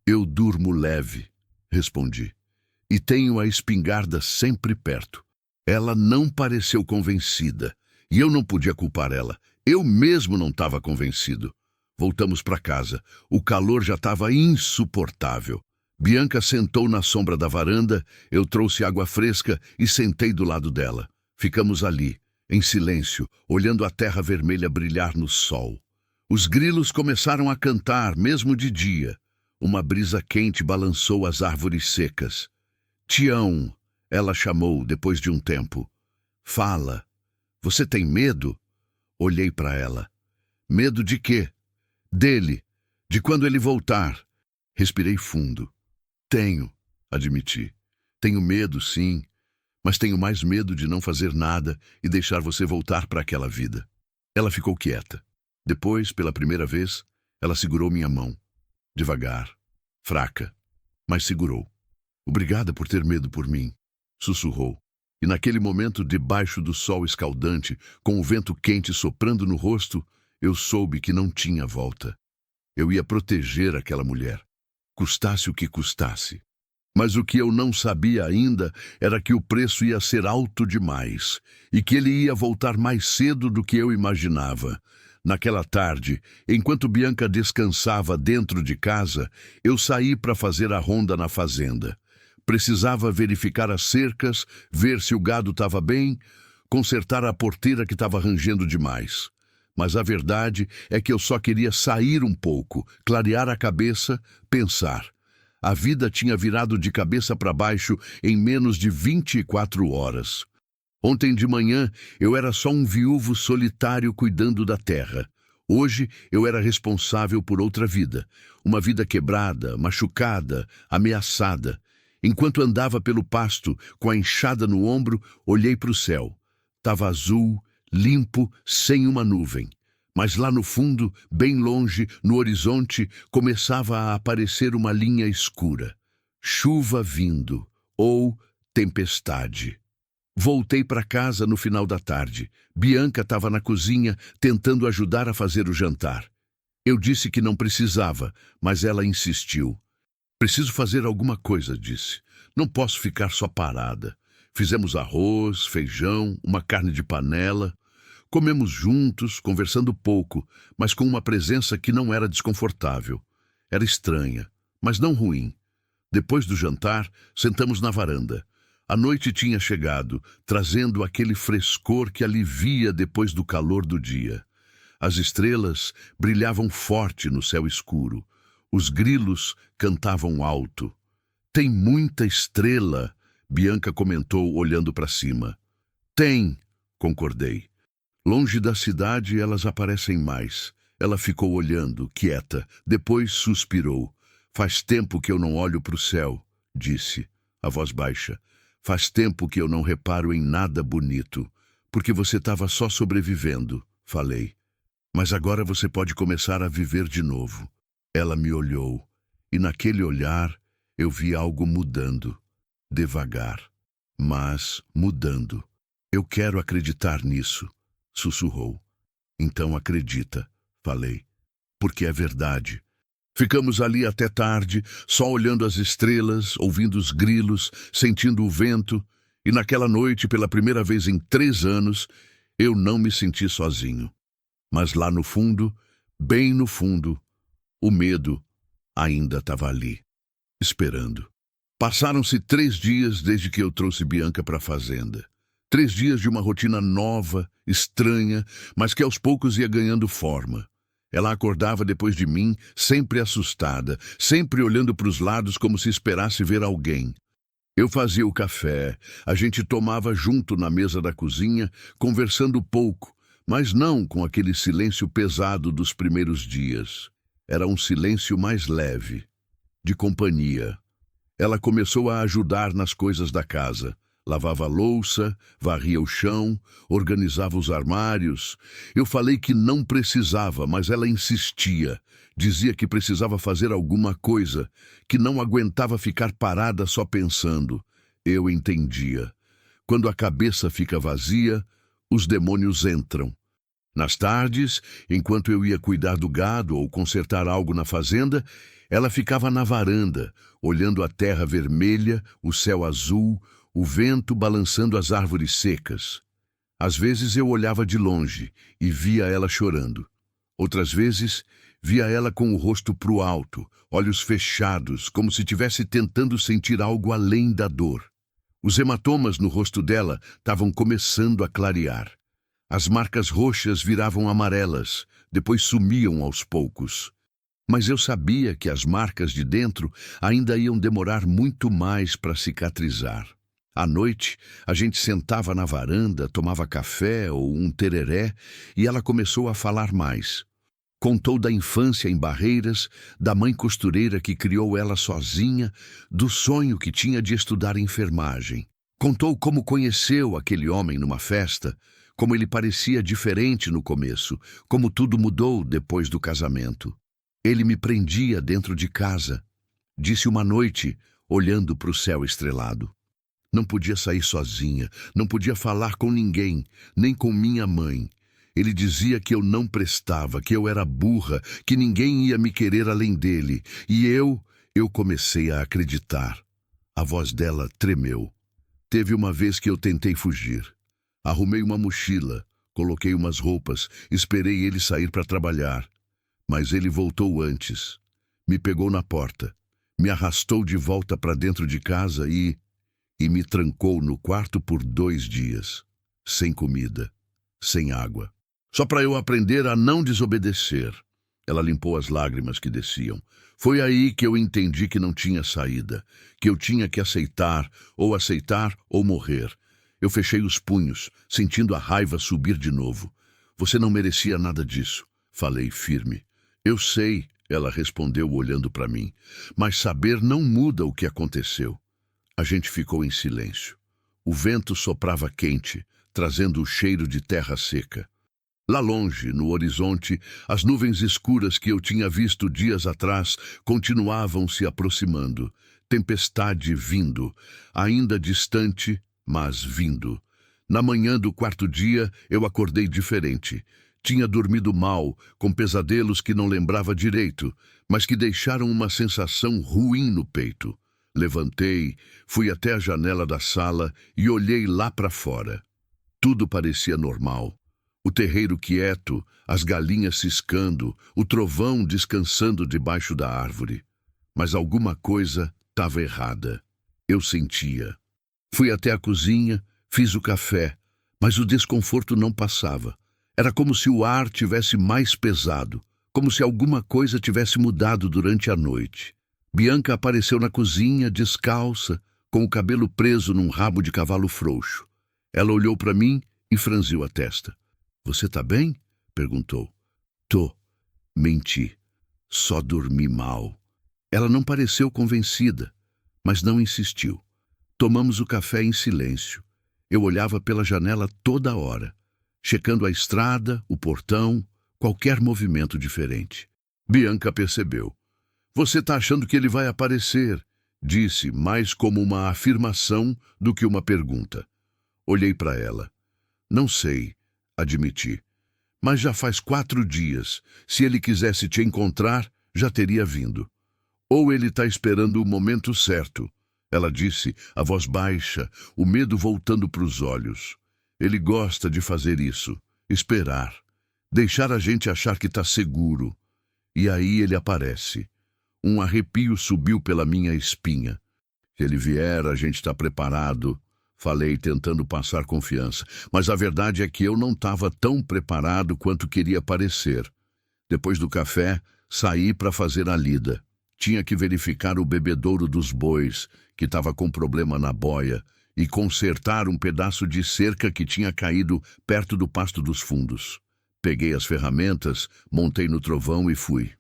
Eu durmo leve, respondi. E tenho a espingarda sempre perto. Ela não pareceu convencida. E eu não podia culpar ela. Eu mesmo não estava convencido. Voltamos para casa. O calor já estava insuportável. Bianca sentou na sombra da varanda, eu trouxe água fresca e sentei do lado dela. Ficamos ali, em silêncio, olhando a terra vermelha brilhar no sol. Os grilos começaram a cantar, mesmo de dia. Uma brisa quente balançou as árvores secas. Tião, ela chamou depois de um tempo. Fala. Você tem medo? Olhei para ela. Medo de quê? Dele. De quando ele voltar. Respirei fundo. Tenho, admiti. Tenho medo, sim. Mas tenho mais medo de não fazer nada e deixar você voltar para aquela vida. Ela ficou quieta. Depois, pela primeira vez, ela segurou minha mão. Devagar. Fraca. Mas segurou. Obrigada por ter medo por mim, sussurrou. E naquele momento, debaixo do sol escaldante, com o vento quente soprando no rosto, eu soube que não tinha volta. Eu ia proteger aquela mulher, custasse o que custasse. Mas o que eu não sabia ainda era que o preço ia ser alto demais e que ele ia voltar mais cedo do que eu imaginava. Naquela tarde, enquanto Bianca descansava dentro de casa, eu saí para fazer a ronda na fazenda. Precisava verificar as cercas, ver se o gado estava bem, consertar a porteira que estava rangendo demais. Mas a verdade é que eu só queria sair um pouco, clarear a cabeça, pensar. A vida tinha virado de cabeça para baixo em menos de 24 horas. Ontem de manhã eu era só um viúvo solitário cuidando da terra. Hoje eu era responsável por outra vida. Uma vida quebrada, machucada, ameaçada. Enquanto andava pelo pasto, com a enxada no ombro, olhei para o céu. Tava azul, limpo, sem uma nuvem. Mas lá no fundo, bem longe, no horizonte, começava a aparecer uma linha escura. Chuva vindo, ou tempestade. Voltei para casa no final da tarde. Bianca estava na cozinha, tentando ajudar a fazer o jantar. Eu disse que não precisava, mas ela insistiu. Preciso fazer alguma coisa, disse. Não posso ficar só parada. Fizemos arroz, feijão, uma carne de panela. Comemos juntos, conversando pouco, mas com uma presença que não era desconfortável. Era estranha, mas não ruim. Depois do jantar, sentamos na varanda. A noite tinha chegado, trazendo aquele frescor que alivia depois do calor do dia. As estrelas brilhavam forte no céu escuro. Os grilos cantavam alto. Tem muita estrela, Bianca comentou olhando para cima. Tem, concordei. Longe da cidade elas aparecem mais. Ela ficou olhando, quieta, depois suspirou. Faz tempo que eu não olho para o céu, disse, a voz baixa. Faz tempo que eu não reparo em nada bonito, porque você estava só sobrevivendo, falei. Mas agora você pode começar a viver de novo. Ela me olhou, e naquele olhar eu vi algo mudando, devagar, mas mudando. Eu quero acreditar nisso, sussurrou. Então acredita, falei, porque é verdade. Ficamos ali até tarde, só olhando as estrelas, ouvindo os grilos, sentindo o vento, e naquela noite, pela primeira vez em 3 anos, eu não me senti sozinho. Mas lá no fundo, bem no fundo, o medo ainda estava ali, esperando. Passaram-se 3 dias desde que eu trouxe Bianca para a fazenda. 3 dias de uma rotina nova, estranha, mas que aos poucos ia ganhando forma. Ela acordava depois de mim, sempre assustada, sempre olhando para os lados como se esperasse ver alguém. Eu fazia o café, a gente tomava junto na mesa da cozinha, conversando pouco, mas não com aquele silêncio pesado dos primeiros dias. Era um silêncio mais leve, de companhia. Ela começou a ajudar nas coisas da casa. Lavava a louça, varria o chão, organizava os armários. Eu falei que não precisava, mas ela insistia. Dizia que precisava fazer alguma coisa, que não aguentava ficar parada só pensando. Eu entendia. Quando a cabeça fica vazia, os demônios entram. Nas tardes, enquanto eu ia cuidar do gado ou consertar algo na fazenda, ela ficava na varanda, olhando a terra vermelha, o céu azul, o vento balançando as árvores secas. Às vezes eu olhava de longe e via ela chorando. Outras vezes, via ela com o rosto pro alto, olhos fechados, como se estivesse tentando sentir algo além da dor. Os hematomas no rosto dela estavam começando a clarear. As marcas roxas viravam amarelas, depois sumiam aos poucos. Mas eu sabia que as marcas de dentro ainda iam demorar muito mais para cicatrizar. À noite, a gente sentava na varanda, tomava café ou um tereré e ela começou a falar mais. Contou da infância em Barreiras, da mãe costureira que criou ela sozinha, do sonho que tinha de estudar enfermagem. Contou como conheceu aquele homem numa festa, como ele parecia diferente no começo, como tudo mudou depois do casamento. Ele me prendia dentro de casa, disse uma noite, olhando para o céu estrelado. Não podia sair sozinha, não podia falar com ninguém, nem com minha mãe. Ele dizia que eu não prestava, que eu era burra, que ninguém ia me querer além dele. E eu comecei a acreditar. A voz dela tremeu. Teve uma vez que eu tentei fugir. Arrumei uma mochila, coloquei umas roupas, esperei ele sair para trabalhar. Mas ele voltou antes. Me pegou na porta, me arrastou de volta para dentro de casa e me trancou no quarto por 2 dias. Sem comida, sem água. Só para eu aprender a não desobedecer. Ela limpou as lágrimas que desciam. Foi aí que eu entendi que não tinha saída, que eu tinha que aceitar ou morrer. Eu fechei os punhos, sentindo a raiva subir de novo. Você não merecia nada disso, falei firme. Eu sei, ela respondeu olhando para mim, mas saber não muda o que aconteceu. A gente ficou em silêncio. O vento soprava quente, trazendo o cheiro de terra seca. Lá longe, no horizonte, as nuvens escuras que eu tinha visto dias atrás continuavam se aproximando. Tempestade vindo, ainda distante, mas vindo. Na manhã do 4º dia, eu acordei diferente. Tinha dormido mal, com pesadelos que não lembrava direito, mas que deixaram uma sensação ruim no peito. Levantei, fui até a janela da sala e olhei lá para fora. Tudo parecia normal. O terreiro quieto, as galinhas ciscando, o trovão descansando debaixo da árvore. Mas alguma coisa estava errada. Eu sentia. Fui até a cozinha, fiz o café, mas o desconforto não passava. Era como se o ar tivesse mais pesado, como se alguma coisa tivesse mudado durante a noite. Bianca apareceu na cozinha, descalça, com o cabelo preso num rabo de cavalo frouxo. Ela olhou para mim e franziu a testa. Você tá bem? Perguntou. Tô. Menti. Só dormi mal. Ela não pareceu convencida, mas não insistiu. Tomamos o café em silêncio. Eu olhava pela janela toda hora, checando a estrada, o portão, qualquer movimento diferente. Bianca percebeu. Você tá achando que ele vai aparecer? Disse, mais como uma afirmação do que uma pergunta. Olhei para ela. Não sei, admiti. Mas já faz 4 dias. Se ele quisesse te encontrar, já teria vindo. Ou ele está esperando o momento certo. Ela disse, a voz baixa, o medo voltando para os olhos. Ele gosta de fazer isso. Esperar. Deixar a gente achar que está seguro. E aí ele aparece. Um arrepio subiu pela minha espinha. Se ele vier, a gente está preparado. Falei, tentando passar confiança. Mas a verdade é que eu não estava tão preparado quanto queria parecer. Depois do café, saí para fazer a lida. Tinha que verificar o bebedouro dos bois, que estava com problema na boia, e consertar um pedaço de cerca que tinha caído perto do pasto dos fundos. Peguei as ferramentas, montei no trovão e fui.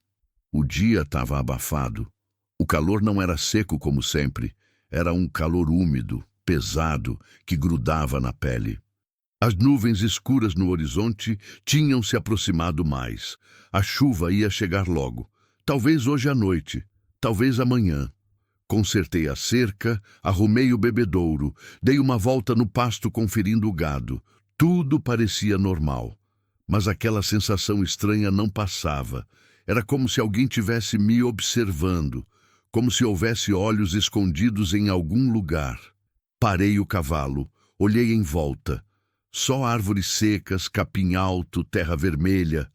O dia estava abafado. O calor não era seco como sempre. Era um calor úmido, pesado, que grudava na pele. As nuvens escuras no horizonte tinham se aproximado mais. A chuva ia chegar logo. Talvez hoje à noite, talvez amanhã. Consertei a cerca, arrumei o bebedouro, dei uma volta no pasto conferindo o gado. Tudo parecia normal. Mas aquela sensação estranha não passava. Era como se alguém tivesse me observando, como se houvesse olhos escondidos em algum lugar. Parei o cavalo, olhei em volta. Só árvores secas, capim alto, terra vermelha.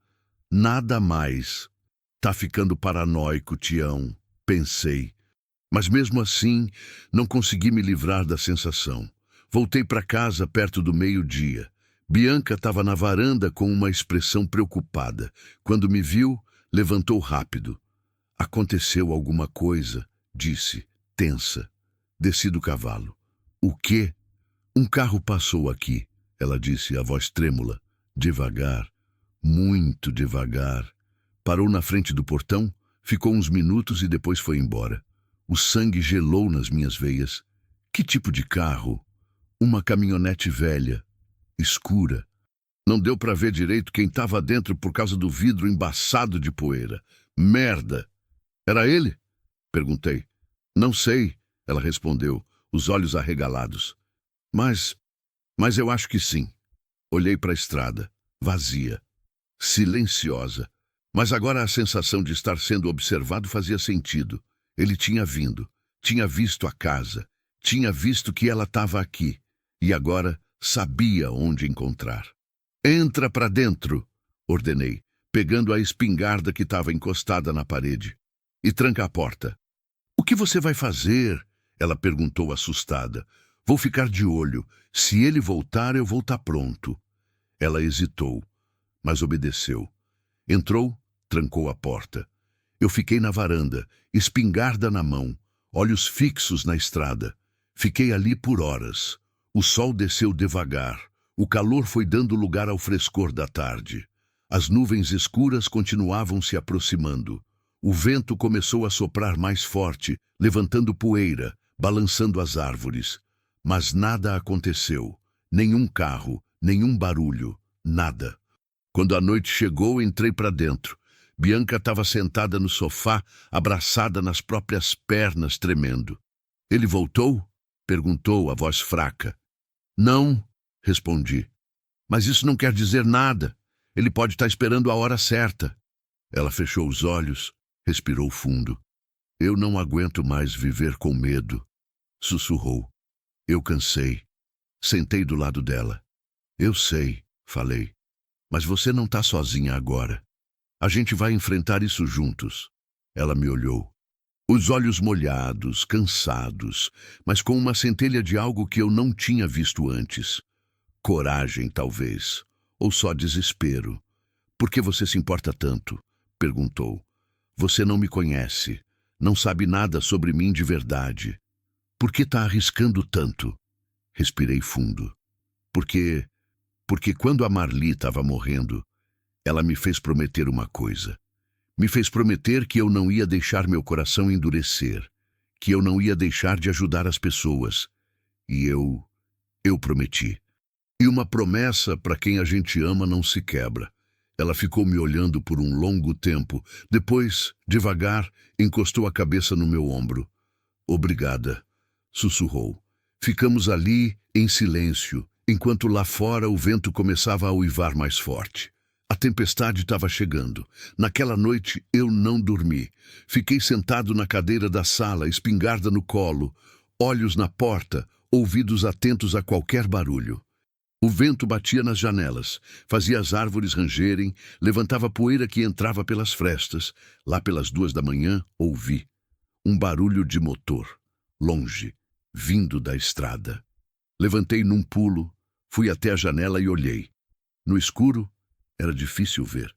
Nada mais. Tá ficando paranoico, Tião, pensei. Mas mesmo assim, não consegui me livrar da sensação. Voltei para casa perto do meio-dia. Bianca estava na varanda com uma expressão preocupada. Quando me viu, levantou rápido. Aconteceu alguma coisa, disse, tensa. Desci do cavalo. O quê? Um carro passou aqui, ela disse, a voz trêmula. Devagar, muito devagar. Parou na frente do portão, ficou uns minutos e depois foi embora. O sangue gelou nas minhas veias. Que tipo de carro? Uma caminhonete velha, escura. Não deu para ver direito quem estava dentro por causa do vidro embaçado de poeira. Merda! Era ele? Perguntei. Não sei, ela respondeu, os olhos arregalados. Mas eu acho que sim. Olhei para a estrada, vazia, silenciosa. Mas agora a sensação de estar sendo observado fazia sentido. Ele tinha vindo, tinha visto a casa, tinha visto que ela estava aqui, e agora sabia onde encontrar. Entra para dentro, ordenei, pegando a espingarda que estava encostada na parede. E tranca a porta. O que você vai fazer? Ela perguntou assustada. Vou ficar de olho. Se ele voltar, eu vou estar pronto. Ela hesitou, mas obedeceu. Entrou, trancou a porta. Eu fiquei na varanda, espingarda na mão, olhos fixos na estrada. Fiquei ali por horas. O sol desceu devagar. O calor foi dando lugar ao frescor da tarde. As nuvens escuras continuavam se aproximando. O vento começou a soprar mais forte, levantando poeira, balançando as árvores. Mas nada aconteceu. Nenhum carro, nenhum barulho, nada. Quando a noite chegou, entrei para dentro. Bianca estava sentada no sofá, abraçada nas próprias pernas, tremendo. Ele voltou? Perguntou, a voz fraca. Não, respondi. Mas isso não quer dizer nada. Ele pode estar esperando a hora certa. Ela fechou os olhos, respirou fundo. Eu não aguento mais viver com medo, sussurrou. Eu cansei. Sentei do lado dela. Eu sei, falei. Mas você não está sozinha agora. A gente vai enfrentar isso juntos. Ela me olhou. Os olhos molhados, cansados, mas com uma centelha de algo que eu não tinha visto antes. Coragem, talvez. Ou só desespero. Por que você se importa tanto? Perguntou. Você não me conhece. Não sabe nada sobre mim de verdade. Por que está arriscando tanto? Respirei fundo. Porque quando a Marli estava morrendo, ela me fez prometer uma coisa. Me fez prometer que eu não ia deixar meu coração endurecer, que eu não ia deixar de ajudar as pessoas. E eu prometi. E uma promessa para quem a gente ama não se quebra. Ela ficou me olhando por um longo tempo. Depois, devagar, encostou a cabeça no meu ombro. Obrigada, sussurrou. Ficamos ali, em silêncio, enquanto lá fora o vento começava a uivar mais forte. A tempestade estava chegando. Naquela noite eu não dormi. Fiquei sentado na cadeira da sala, espingarda no colo, olhos na porta, ouvidos atentos a qualquer barulho. O vento batia nas janelas, fazia as árvores rangerem, levantava poeira que entrava pelas frestas. Lá pelas 2 da manhã, ouvi um barulho de motor, longe, vindo da estrada. Levantei num pulo, fui até a janela e olhei. No escuro, era difícil ver,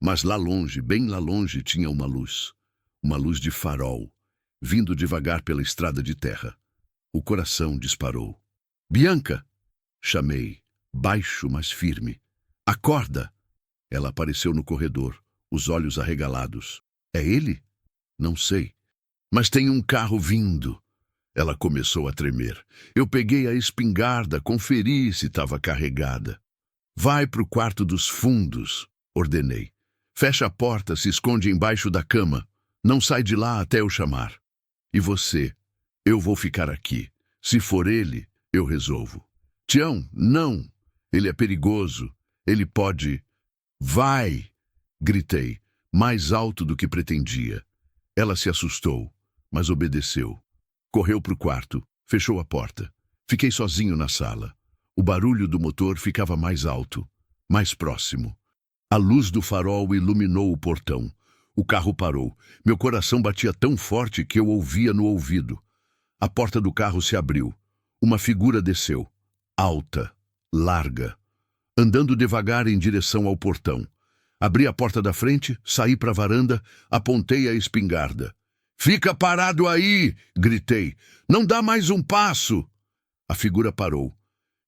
mas lá longe, bem lá longe, tinha uma luz de farol, vindo devagar pela estrada de terra. O coração disparou. Bianca! Chamei, baixo, mas firme. Acorda! Ela apareceu no corredor, os olhos arregalados. É ele? Não sei. Mas tem um carro vindo. Ela começou a tremer. Eu peguei a espingarda, conferi se estava carregada. Vai pro quarto dos fundos, ordenei. Fecha a porta, se esconde embaixo da cama. Não sai de lá até eu chamar. E você? Eu vou ficar aqui. Se for ele, eu resolvo. Tião, não. Ele é perigoso. Ele pode... Vai! Gritei, mais alto do que pretendia. Ela se assustou, mas obedeceu. Correu pro quarto, fechou a porta. Fiquei sozinho na sala. O barulho do motor ficava mais alto, mais próximo. A luz do farol iluminou o portão. O carro parou. Meu coração batia tão forte que eu ouvia no ouvido. A porta do carro se abriu. Uma figura desceu. Alta, larga. Andando devagar em direção ao portão. Abri a porta da frente, saí para a varanda, apontei a espingarda. Fica parado aí! Gritei. Não dá mais um passo! A A figura parou.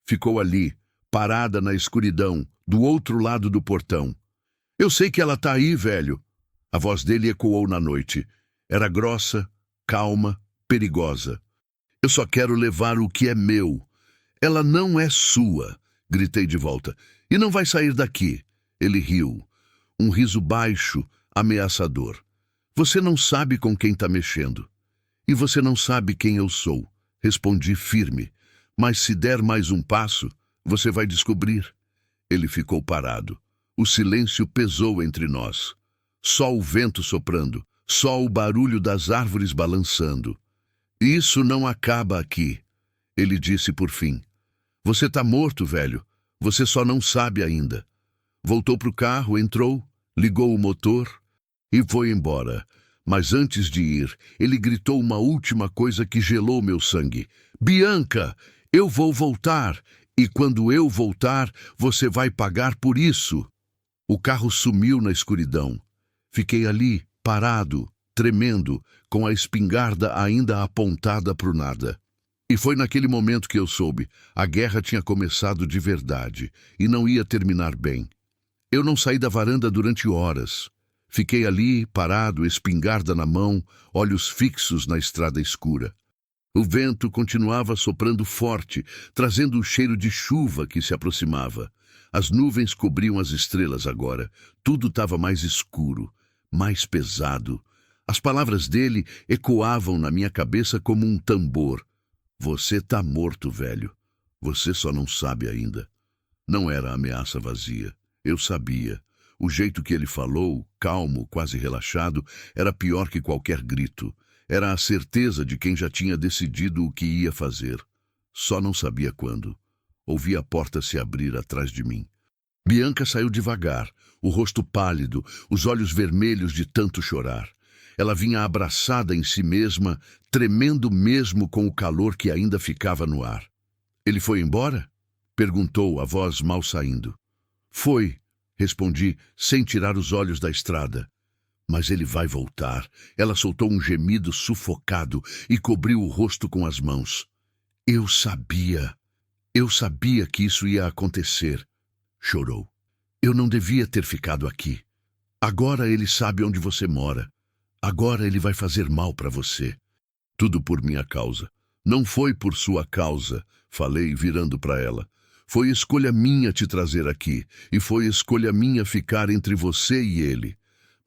Ficou ali, parada na escuridão, do outro lado do portão. Eu sei que ela tá aí, velho. A voz dele ecoou na noite. Era grossa, calma, perigosa. Eu só quero levar o que é meu. Ela não é sua, gritei de volta. E não vai sair daqui. Ele riu. Um riso baixo, ameaçador. Você não sabe com quem tá mexendo. E você não sabe quem eu sou. Respondi firme. Mas se der mais um passo, você vai descobrir. Ele ficou parado. O silêncio pesou entre nós. Só o vento soprando, só o barulho das árvores balançando. Isso não acaba aqui, ele disse por fim. Você tá morto, velho. Você só não sabe ainda. Voltou pro carro, entrou, ligou o motor e foi embora. Mas antes de ir, ele gritou uma última coisa que gelou meu sangue. Bianca, eu vou voltar. E quando eu voltar, você vai pagar por isso. O carro sumiu na escuridão. Fiquei ali, parado, tremendo, com a espingarda ainda apontada para o nada. E foi naquele momento que eu soube. A guerra tinha começado de verdade e não ia terminar bem. Eu não saí da varanda durante horas. Fiquei ali, parado, espingarda na mão, olhos fixos na estrada escura. O vento continuava soprando forte, trazendo o cheiro de chuva que se aproximava. As nuvens cobriam as estrelas agora. Tudo estava mais escuro, mais pesado. As palavras dele ecoavam na minha cabeça como um tambor. Você tá morto, velho. Você só não sabe ainda. Não era ameaça vazia. Eu sabia. O jeito que ele falou, calmo, quase relaxado, era pior que qualquer grito. Era a certeza de quem já tinha decidido o que ia fazer. Só não sabia quando. Ouvi a porta se abrir atrás de mim. Bianca saiu devagar, o rosto pálido, os olhos vermelhos de tanto chorar. Ela vinha abraçada em si mesma, tremendo mesmo com o calor que ainda ficava no ar. Ele foi embora? Perguntou, a voz mal saindo. Foi, respondi, sem tirar os olhos da estrada. Mas ele vai voltar. Ela soltou um gemido sufocado e cobriu o rosto com as mãos. Eu sabia que isso ia acontecer. Chorou. Eu não devia ter ficado aqui. Agora ele sabe onde você mora. Agora ele vai fazer mal para você. Tudo por minha causa. Não foi por sua causa, falei virando para ela. Foi escolha minha te trazer aqui, e foi escolha minha ficar entre você e ele.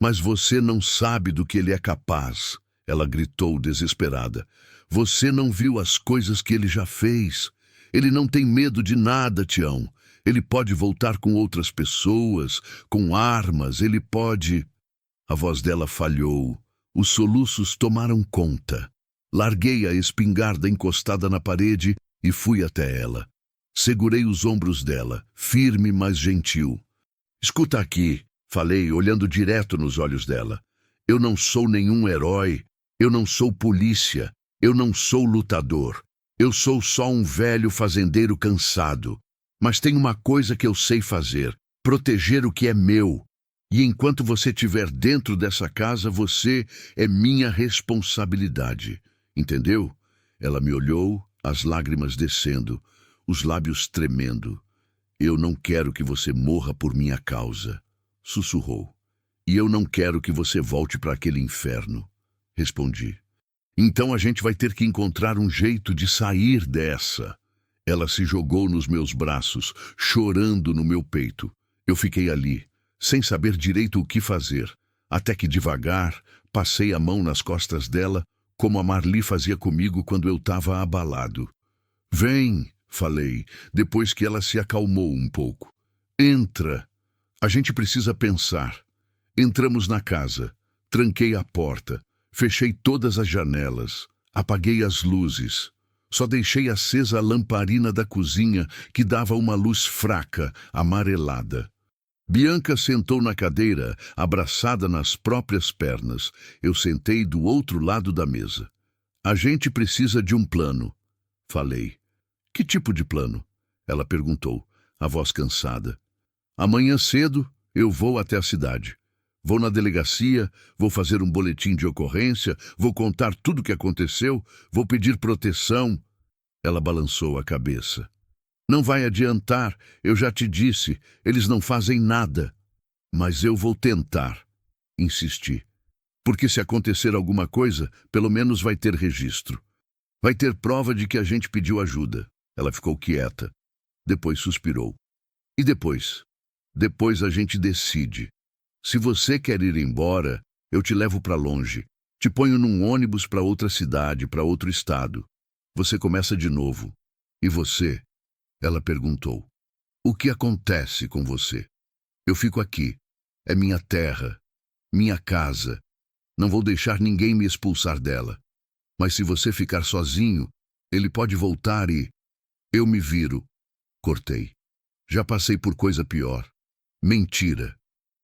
Mas você não sabe do que ele é capaz, ela gritou desesperada. Você não viu as coisas que ele já fez. Ele não tem medo de nada, Tião. Ele pode voltar com outras pessoas, com armas, ele pode... A voz dela falhou. Os soluços tomaram conta. Larguei a espingarda encostada na parede e fui até ela. Segurei os ombros dela, firme, mas gentil. Escuta aqui, falei, olhando direto nos olhos dela. Eu não sou nenhum herói. Eu não sou polícia. Eu não sou lutador. Eu sou só um velho fazendeiro cansado. Mas tem uma coisa que eu sei fazer: proteger o que é meu. E enquanto você estiver dentro dessa casa, você é minha responsabilidade. Entendeu? Ela me olhou, as lágrimas descendo, os lábios tremendo. Eu não quero que você morra por minha causa, sussurrou. E eu não quero que você volte para aquele inferno, respondi. Então a gente vai ter que encontrar um jeito de sair dessa. Ela se jogou nos meus braços, chorando no meu peito. Eu fiquei ali, sem saber direito o que fazer, até que devagar passei a mão nas costas dela, como a Marli fazia comigo quando eu estava abalado. Vem, falei, depois que ela se acalmou um pouco. Entra. A gente precisa pensar. Entramos na casa. Tranquei a porta. Fechei todas as janelas. Apaguei as luzes. Só deixei acesa a lamparina da cozinha, que dava uma luz fraca, amarelada. Bianca sentou na cadeira, abraçada nas próprias pernas. Eu sentei do outro lado da mesa. A gente precisa de um plano, falei. Que tipo de plano? Ela perguntou, a voz cansada. Amanhã cedo eu vou até a cidade. Vou na delegacia, vou fazer um boletim de ocorrência, vou contar tudo o que aconteceu, vou pedir proteção. Ela balançou a cabeça. Não vai adiantar, eu já te disse, eles não fazem nada. Mas eu vou tentar, insisti. Porque se acontecer alguma coisa, pelo menos vai ter registro. Vai ter prova de que a gente pediu ajuda. Ela ficou quieta. Depois suspirou. E depois? Depois a gente decide. Se você quer ir embora, eu te levo para longe. Te ponho num ônibus para outra cidade, para outro estado. Você começa de novo. E você? Ela perguntou. O que acontece com você? Eu fico aqui. É minha terra, minha casa. Não vou deixar ninguém me expulsar dela. Mas se você ficar sozinho, ele pode voltar e... Eu me viro. Cortei. Já passei por coisa pior. Mentira.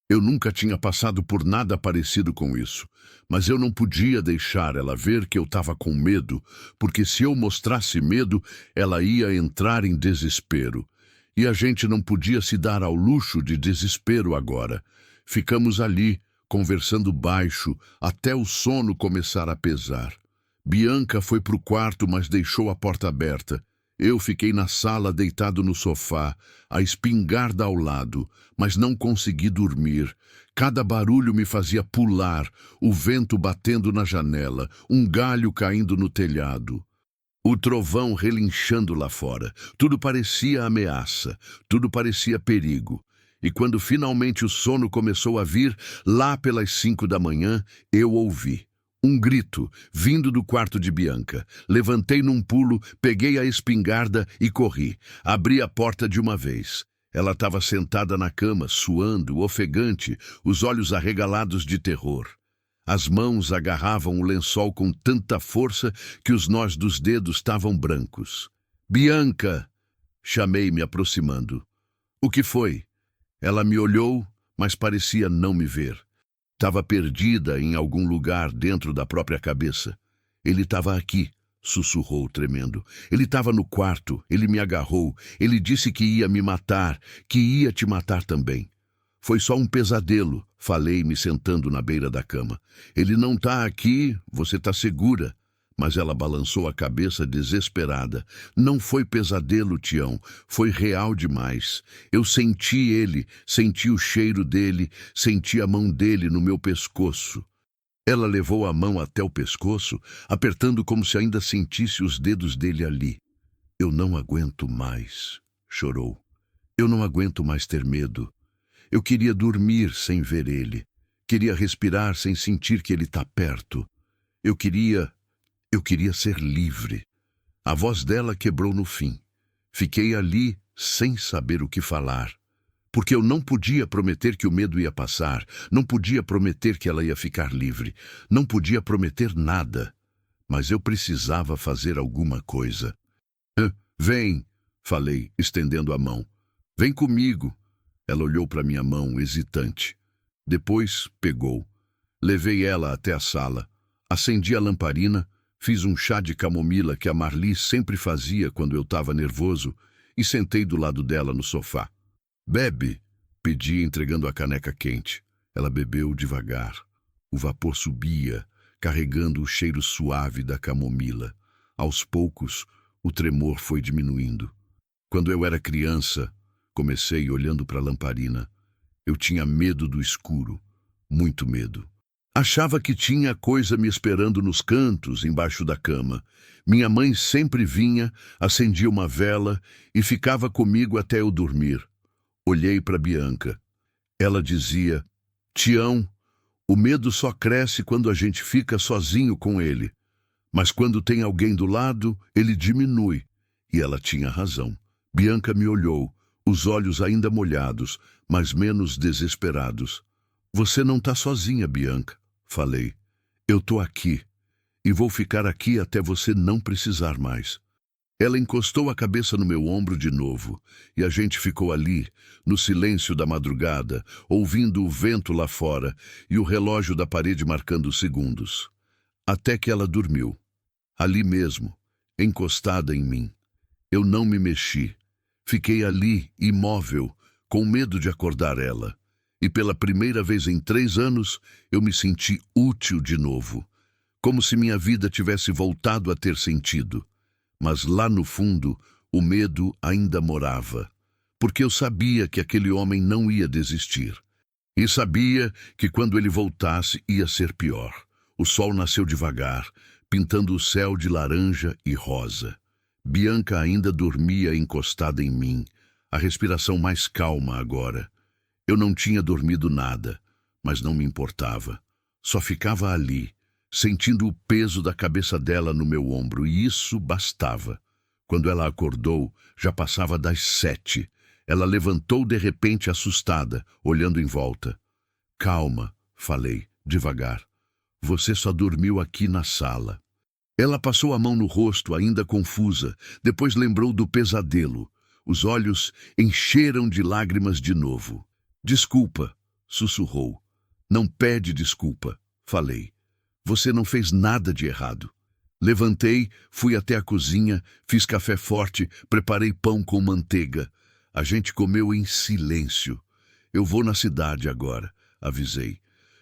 Eu nunca tinha passado por nada parecido com isso. Mas eu não podia deixar ela ver que eu estava com medo, porque se eu mostrasse medo, ela ia entrar em desespero. E a gente não podia se dar ao luxo de desespero agora. Ficamos ali, conversando baixo, até o sono começar a pesar. Bianca foi para o quarto, mas deixou a porta aberta. Eu fiquei na sala deitado no sofá, a espingarda ao lado, mas não consegui dormir. Cada barulho me fazia pular, o vento batendo na janela, um galho caindo no telhado. O trovão relinchando lá fora. Tudo parecia ameaça, tudo parecia perigo. E quando finalmente o sono começou a vir, lá pelas 5 da manhã, eu ouvi. Um grito, vindo do quarto de Bianca. Levantei num pulo, peguei a espingarda e corri. Abri a porta de uma vez. Ela estava sentada na cama, suando, ofegante, os olhos arregalados de terror. As mãos agarravam o lençol com tanta força que os nós dos dedos estavam brancos. Bianca! Chamei, me aproximando. O que foi? Ela me olhou, mas parecia não me ver. Estava perdida em algum lugar dentro da própria cabeça. Ele estava aqui, sussurrou tremendo. Ele estava no quarto, ele me agarrou, ele disse que ia me matar, que ia te matar também. Foi só um pesadelo, falei, me sentando na beira da cama. Ele não está aqui, você está segura. Mas ela balançou a cabeça desesperada. Não foi pesadelo, Tião, foi real demais. Eu senti ele, senti o cheiro dele, senti a mão dele no meu pescoço. Ela levou a mão até o pescoço, apertando como se ainda sentisse os dedos dele ali. Eu não aguento mais, chorou. Eu não aguento mais ter medo. Eu queria dormir sem ver ele. Queria respirar sem sentir que ele está perto. Eu queria ser livre. A voz dela quebrou no fim. Fiquei ali sem saber o que falar. Porque eu não podia prometer que o medo ia passar. Não podia prometer que ela ia ficar livre. Não podia prometer nada. Mas eu precisava fazer alguma coisa. Vem, falei, estendendo a mão. Vem comigo. Ela olhou para minha mão, hesitante. Depois pegou. Levei ela até a sala. Acendi a lamparina. Fiz um chá de camomila que a Marli sempre fazia quando eu estava nervoso e sentei do lado dela no sofá. Bebe, pedi entregando a caneca quente. Ela bebeu devagar. O vapor subia, carregando o cheiro suave da camomila. Aos poucos, o tremor foi diminuindo. Quando eu era criança, comecei olhando para a lamparina. Eu tinha medo do escuro, muito medo. Achava que tinha coisa me esperando nos cantos, embaixo da cama. Minha mãe sempre vinha, acendia uma vela e ficava comigo até eu dormir. Olhei para Bianca. Ela dizia, Tião, o medo só cresce quando a gente fica sozinho com ele. Mas quando tem alguém do lado, ele diminui. E ela tinha razão. Bianca me olhou, os olhos ainda molhados, mas menos desesperados. Você não está sozinha, Bianca. Falei, eu tô aqui, e vou ficar aqui até você não precisar mais. Ela encostou a cabeça no meu ombro de novo, e a gente ficou ali, no silêncio da madrugada, ouvindo o vento lá fora e o relógio da parede marcando os segundos. Até que ela dormiu, ali mesmo, encostada em mim. Eu não me mexi. Fiquei ali, imóvel, com medo de acordar ela. E pela primeira vez em 3 anos, eu me senti útil de novo. Como se minha vida tivesse voltado a ter sentido. Mas lá no fundo, o medo ainda morava, porque eu sabia que aquele homem não ia desistir. E sabia que quando ele voltasse ia ser pior. O sol nasceu devagar, pintando o céu de laranja e rosa. Bianca ainda dormia encostada em mim, a respiração mais calma agora. Eu não tinha dormido nada, mas não me importava. Só ficava ali, sentindo o peso da cabeça dela no meu ombro, e isso bastava. Quando ela acordou, já passava das 7. Ela levantou de repente assustada, olhando em volta. Calma, falei, devagar. Você só dormiu aqui na sala. Ela passou a mão no rosto, ainda confusa, depois lembrou do pesadelo. Os olhos encheram de lágrimas de novo. Desculpa, sussurrou. Não pede desculpa, falei. Você não fez nada de errado. Levantei, fui até a cozinha, fiz café forte, preparei pão com manteiga. A gente comeu em silêncio. Eu vou na cidade agora, avisei.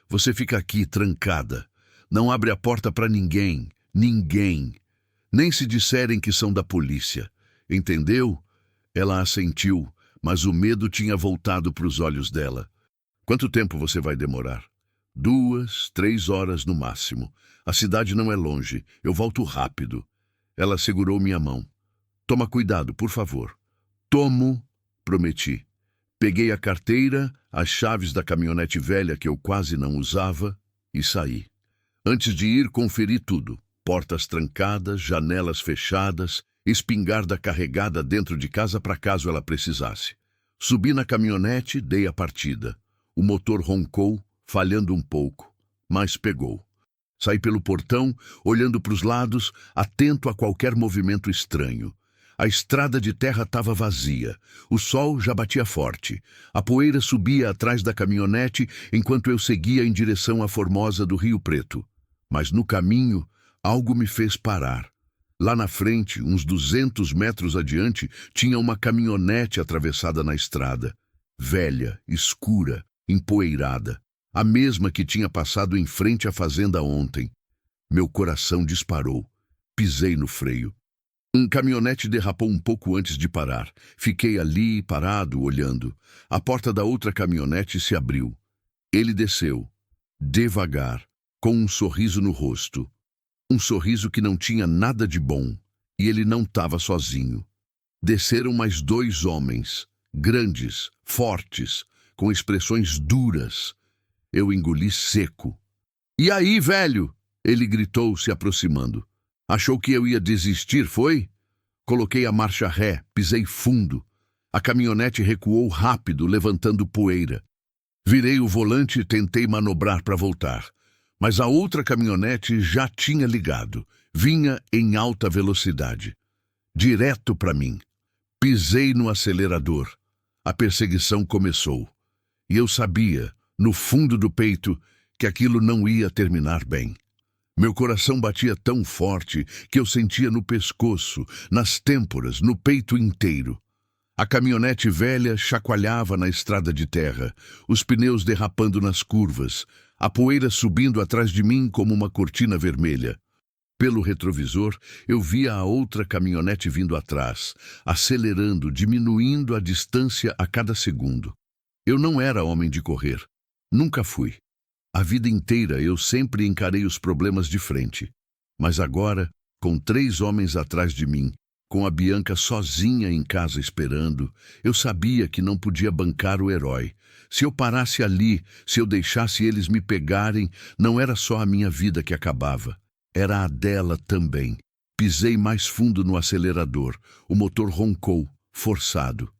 Você fica aqui, trancada. Não abre a porta para ninguém, ninguém. Nem se disserem que são da polícia. Entendeu? Ela assentiu, mas o medo tinha voltado para os olhos dela. Quanto tempo você vai demorar? 2, 3 horas no máximo. A cidade não é longe. Eu volto rápido. Ela segurou minha mão. Toma cuidado, por favor. Tomo, prometi. Peguei a carteira, as chaves da caminhonete velha que eu quase não usava e saí. Antes de ir, conferi tudo. Portas trancadas, janelas fechadas, espingarda carregada dentro de casa para caso ela precisasse. Subi na caminhonete, dei a partida. O motor roncou, falhando um pouco, mas pegou. Saí pelo portão, olhando para os lados, atento a qualquer movimento estranho. A estrada de terra estava vazia. O sol já batia forte. A poeira subia atrás da caminhonete enquanto eu seguia em direção à Formosa do Rio Preto. Mas no caminho, algo me fez parar. Lá na frente, uns 200 metros adiante, tinha uma caminhonete atravessada na estrada. Velha, escura, empoeirada. A mesma que tinha passado em frente à fazenda ontem. Meu coração disparou. Pisei no freio. Um caminhonete derrapou um pouco antes de parar. Fiquei ali, parado, olhando. A porta da outra caminhonete se abriu. Ele desceu, devagar, com um sorriso no rosto. Um sorriso que não tinha nada de bom. E ele não estava sozinho. Desceram mais 2 homens, grandes, fortes, com expressões duras. Eu engoli seco. "E aí, velho?" Ele gritou, se aproximando. "Achou que eu ia desistir, foi?" Coloquei a marcha ré, pisei fundo. A caminhonete recuou rápido, levantando poeira. Virei o volante e tentei manobrar para voltar. Mas a outra caminhonete já tinha ligado. Vinha em alta velocidade. Direto para mim. Pisei no acelerador. A perseguição começou. E eu sabia, no fundo do peito, que aquilo não ia terminar bem. Meu coração batia tão forte que eu sentia no pescoço, nas têmporas, no peito inteiro. A caminhonete velha chacoalhava na estrada de terra, os pneus derrapando nas curvas, a poeira subindo atrás de mim como uma cortina vermelha. Pelo retrovisor, eu via a outra caminhonete vindo atrás, acelerando, diminuindo a distância a cada segundo. Eu não era homem de correr. Nunca fui. A vida inteira eu sempre encarei os problemas de frente. Mas agora, com 3 homens atrás de mim, com a Bianca sozinha em casa esperando, eu sabia que não podia bancar o herói. Se eu parasse ali, se eu deixasse eles me pegarem, não era só a minha vida que acabava. Era a dela também. Pisei mais fundo no acelerador. O motor roncou, forçado.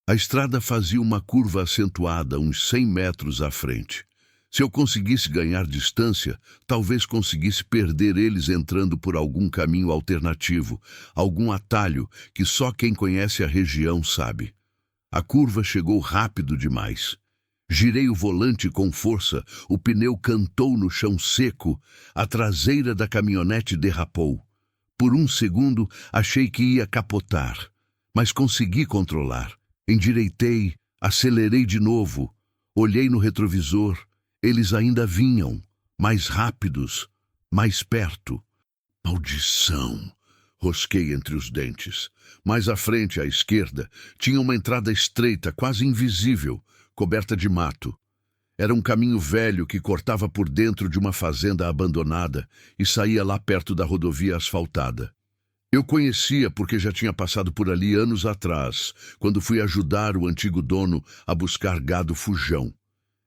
A estrada fazia uma curva acentuada uns 100 metros à frente. Se eu conseguisse ganhar distância, talvez conseguisse perder eles entrando por algum caminho alternativo, algum atalho que só quem conhece a região sabe. A curva chegou rápido demais. Girei o volante com força, o pneu cantou no chão seco, a traseira da caminhonete derrapou. Por um segundo, achei que ia capotar, mas consegui controlar. Endireitei, acelerei de novo, olhei no retrovisor. Eles ainda vinham, mais rápidos, mais perto. Maldição! Rosquei entre os dentes. Mais à frente, à esquerda, tinha uma entrada estreita, quase invisível, coberta de mato. Era um caminho velho que cortava por dentro de uma fazenda abandonada e saía lá perto da rodovia asfaltada. Eu conhecia porque já tinha passado por ali anos atrás, quando fui ajudar o antigo dono a buscar gado fujão.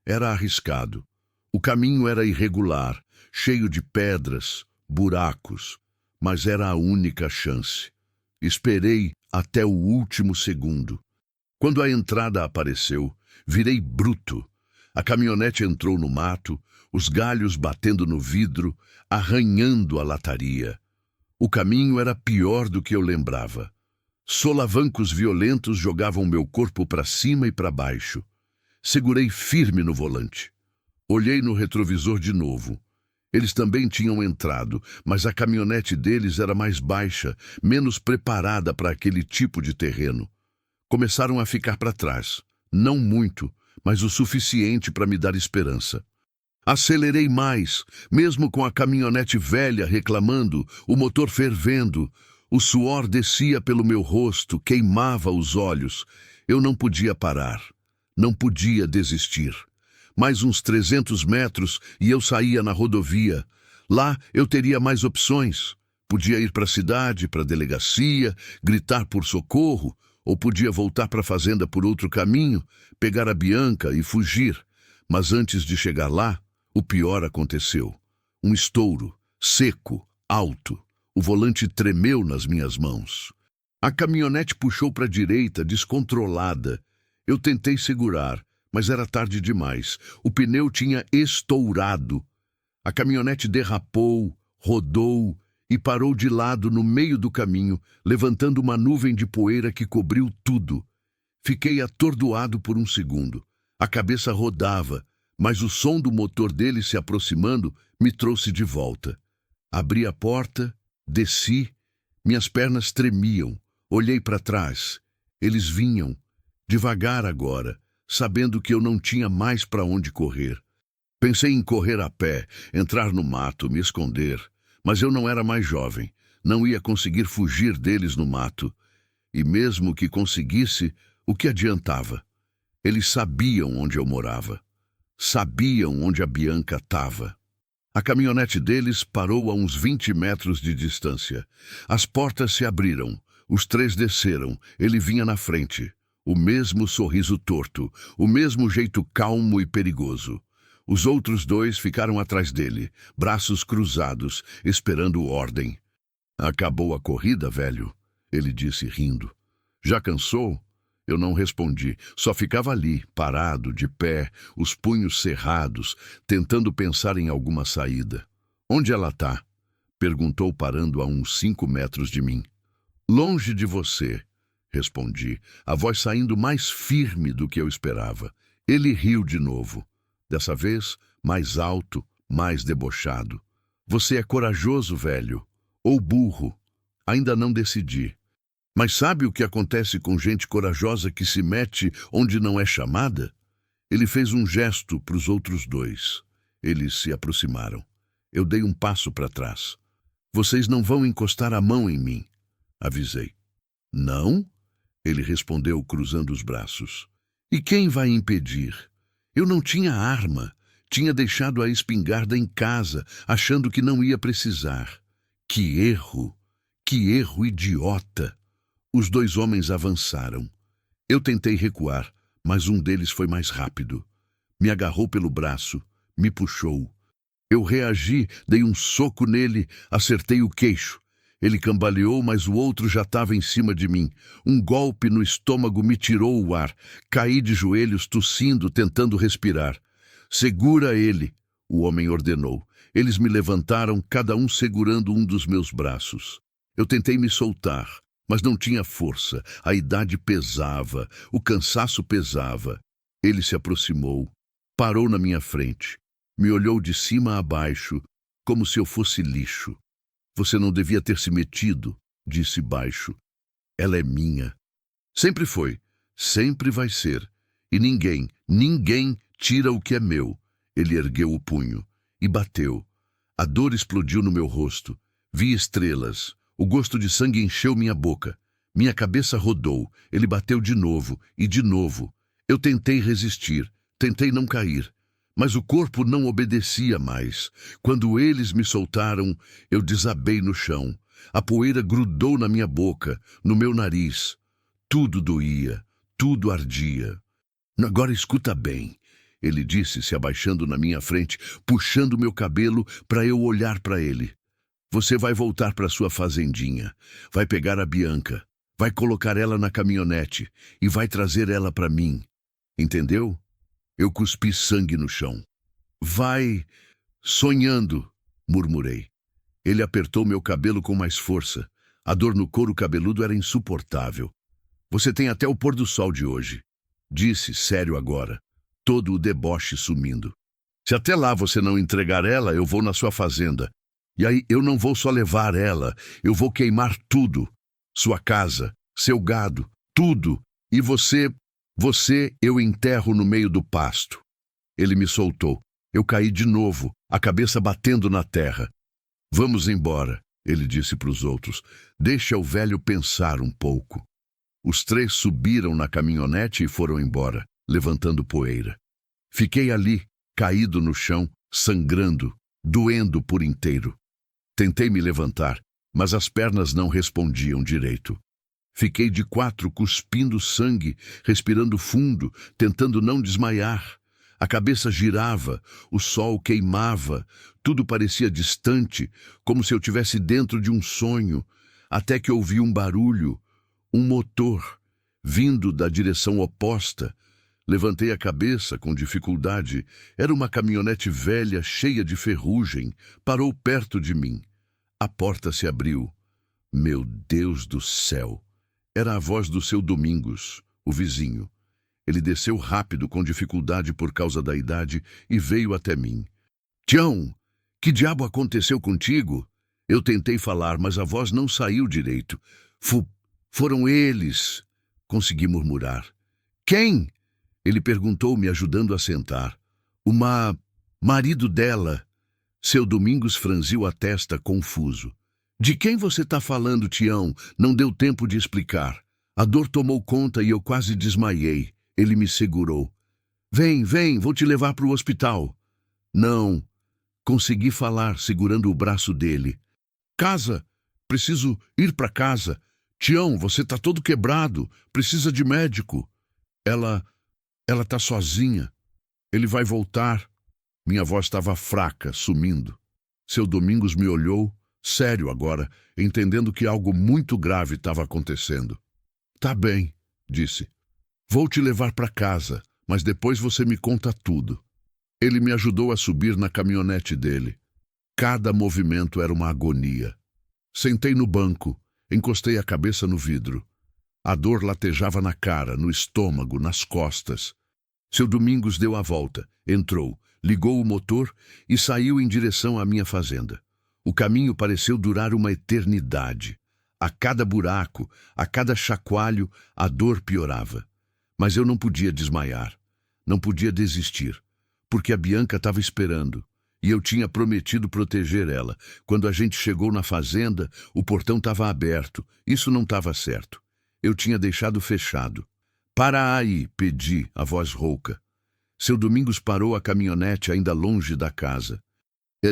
Era arriscado. O caminho era irregular, cheio de pedras, buracos, mas era a única chance. Esperei até o último segundo. Quando a entrada apareceu, virei bruto. A caminhonete entrou no mato, os galhos batendo no vidro, arranhando a lataria. O caminho era pior do que eu lembrava. Solavancos violentos jogavam meu corpo para cima e para baixo. Segurei firme no volante. Olhei no retrovisor de novo. Eles também tinham entrado, mas a caminhonete deles era mais baixa, menos preparada para aquele tipo de terreno. Começaram a ficar para trás. Não muito, mas o suficiente para me dar esperança. Acelerei mais, mesmo com a caminhonete velha reclamando, o motor fervendo. O suor descia pelo meu rosto, queimava os olhos. Eu não podia parar. Não podia desistir. Mais uns 300 metros e eu saía na rodovia. Lá eu teria mais opções. Podia ir para a cidade, para a delegacia, gritar por socorro, ou podia voltar para a fazenda por outro caminho, pegar a Bianca e fugir. Mas antes de chegar lá, o pior aconteceu. Um estouro, seco, alto. O volante tremeu nas minhas mãos. A caminhonete puxou para a direita, descontrolada. Eu tentei segurar, mas era tarde demais. O pneu tinha estourado. A caminhonete derrapou, rodou e parou de lado no meio do caminho, levantando uma nuvem de poeira que cobriu tudo. Fiquei atordoado por um segundo. A cabeça rodava, mas o som do motor dele se aproximando me trouxe de volta. Abri a porta, desci, minhas pernas tremiam. Olhei para trás. Eles vinham, devagar agora, sabendo que eu não tinha mais para onde correr. Pensei em correr a pé, entrar no mato, me esconder, mas eu não era mais jovem, não ia conseguir fugir deles no mato. E mesmo que conseguisse, o que adiantava? Eles sabiam onde eu morava. Sabiam onde a Bianca estava. A caminhonete deles parou a uns 20 metros de distância. As portas se abriram. Os três desceram. Ele vinha na frente. O mesmo sorriso torto. O mesmo jeito calmo e perigoso. Os outros dois ficaram atrás dele, braços cruzados, esperando ordem. Acabou a corrida, velho? Ele disse rindo. Já cansou? Eu não respondi, só ficava ali, parado, de pé, os punhos cerrados, tentando pensar em alguma saída. Onde ela tá? Perguntou parando a uns 5 metros de mim. Longe de você, respondi, a voz saindo mais firme do que eu esperava. Ele riu de novo, dessa vez mais alto, mais debochado. Você é corajoso, velho, ou burro? Ainda não decidi. Mas sabe o que acontece com gente corajosa que se mete onde não é chamada? Ele fez um gesto para os outros dois. Eles se aproximaram. Eu dei um passo para trás. Vocês não vão encostar a mão em mim, avisei. Não? Ele respondeu cruzando os braços. E quem vai impedir? Eu não tinha arma. Tinha deixado a espingarda em casa, achando que não ia precisar. Que erro! Que erro idiota! Os dois homens avançaram. Eu tentei recuar, mas um deles foi mais rápido. Me agarrou pelo braço, me puxou. Eu reagi, dei um soco nele, acertei o queixo. Ele cambaleou, mas o outro já estava em cima de mim. Um golpe no estômago me tirou o ar. Caí de joelhos, tossindo, tentando respirar. Segura ele, o homem ordenou. Eles me levantaram, cada um segurando um dos meus braços. Eu tentei me soltar, mas não tinha força. A idade pesava, o cansaço pesava. Ele se aproximou, parou na minha frente, me olhou de cima a baixo, como se eu fosse lixo. Você não devia ter se metido, disse baixo. Ela é minha. Sempre foi, sempre vai ser. E ninguém tira o que é meu. Ele ergueu o punho e bateu. A dor explodiu no meu rosto. Vi estrelas. O gosto de sangue encheu minha boca. Minha cabeça rodou. Ele bateu de novo e de novo. Eu tentei resistir, tentei não cair. Mas o corpo não obedecia mais. Quando eles me soltaram, eu desabei no chão. A poeira grudou na minha boca, no meu nariz. Tudo doía, tudo ardia. Agora escuta bem, ele disse, se abaixando na minha frente, puxando meu cabelo para eu olhar para ele. Você vai voltar para sua fazendinha, vai pegar a Bianca, vai colocar ela na caminhonete e vai trazer ela para mim. Entendeu? Eu cuspi sangue no chão. Vai sonhando, murmurei. Ele apertou meu cabelo com mais força. A dor no couro cabeludo era insuportável. Você tem até o pôr do sol de hoje, disse, sério agora, todo o deboche sumindo. Se até lá você não entregar ela, eu vou na sua fazenda. E aí eu não vou só levar ela, eu vou queimar tudo. Sua casa, seu gado, tudo. E você eu enterro no meio do pasto. Ele me soltou. Eu caí de novo, a cabeça batendo na terra. Vamos embora, ele disse para os outros. Deixa o velho pensar um pouco. Os 3 subiram na caminhonete e foram embora, levantando poeira. Fiquei ali, caído no chão, sangrando, doendo por inteiro. Tentei me levantar, mas as pernas não respondiam direito. Fiquei de 4 cuspindo sangue, respirando fundo, tentando não desmaiar. A cabeça girava, o sol queimava, tudo parecia distante, como se eu estivesse dentro de um sonho, até que ouvi um barulho, um motor, vindo da direção oposta. Levantei a cabeça com dificuldade. Era uma caminhonete velha, cheia de ferrugem. Parou perto de mim. A porta se abriu. Meu Deus do céu! Era a voz do seu Domingos, o vizinho. Ele desceu rápido, com dificuldade por causa da idade, e veio até mim. Tião, que diabo aconteceu contigo? Eu tentei falar, mas a voz não saiu direito. Foram eles, consegui murmurar. Quem? Ele perguntou, me ajudando a sentar. O marido dela. Seu Domingos franziu a testa, confuso. De quem você está falando, Tião? Não deu tempo de explicar. A dor tomou conta e eu quase desmaiei. Ele me segurou. Vem, vou te levar para o hospital. Não. Consegui falar, segurando o braço dele. Casa. Preciso ir para casa. Tião, você está todo quebrado. Precisa de médico. Ela está sozinha. Ele vai voltar. Minha voz estava fraca, sumindo. Seu Domingos me olhou, sério agora, entendendo que algo muito grave estava acontecendo. Tá bem, disse. Vou te levar para casa, mas depois você me conta tudo. Ele me ajudou a subir na caminhonete dele. Cada movimento era uma agonia. Sentei no banco, encostei a cabeça no vidro. A dor latejava na cara, no estômago, nas costas. Seu Domingos deu a volta, entrou, ligou o motor e saiu em direção à minha fazenda. O caminho pareceu durar uma eternidade. A cada buraco, a cada chacoalho, a dor piorava. Mas eu não podia desmaiar, não podia desistir, porque a Bianca estava esperando, e eu tinha prometido proteger ela. Quando a gente chegou na fazenda, o portão estava aberto. Isso não estava certo. Eu tinha deixado fechado. Para aí, pedi, a voz rouca. Seu Domingos parou a caminhonete ainda longe da casa.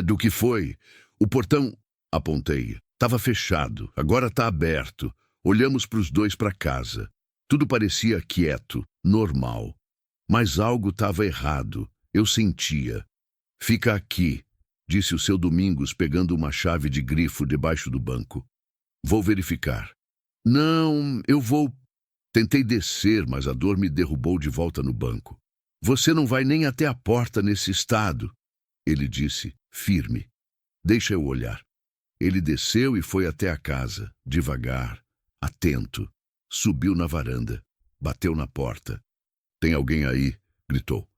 Do que foi? O portão, apontei, estava fechado, agora está aberto. Olhamos para os dois para casa. Tudo parecia quieto, normal. Mas algo estava errado, eu sentia. Fica aqui, disse o seu Domingos, pegando uma chave de grifo debaixo do banco. Vou verificar. Não, eu vou... Tentei descer, mas a dor me derrubou de volta no banco. Você não vai nem até a porta nesse estado, ele disse, firme. Deixa eu olhar. Ele desceu e foi até a casa, devagar, atento. Subiu na varanda, bateu na porta. Tem alguém aí? Gritou.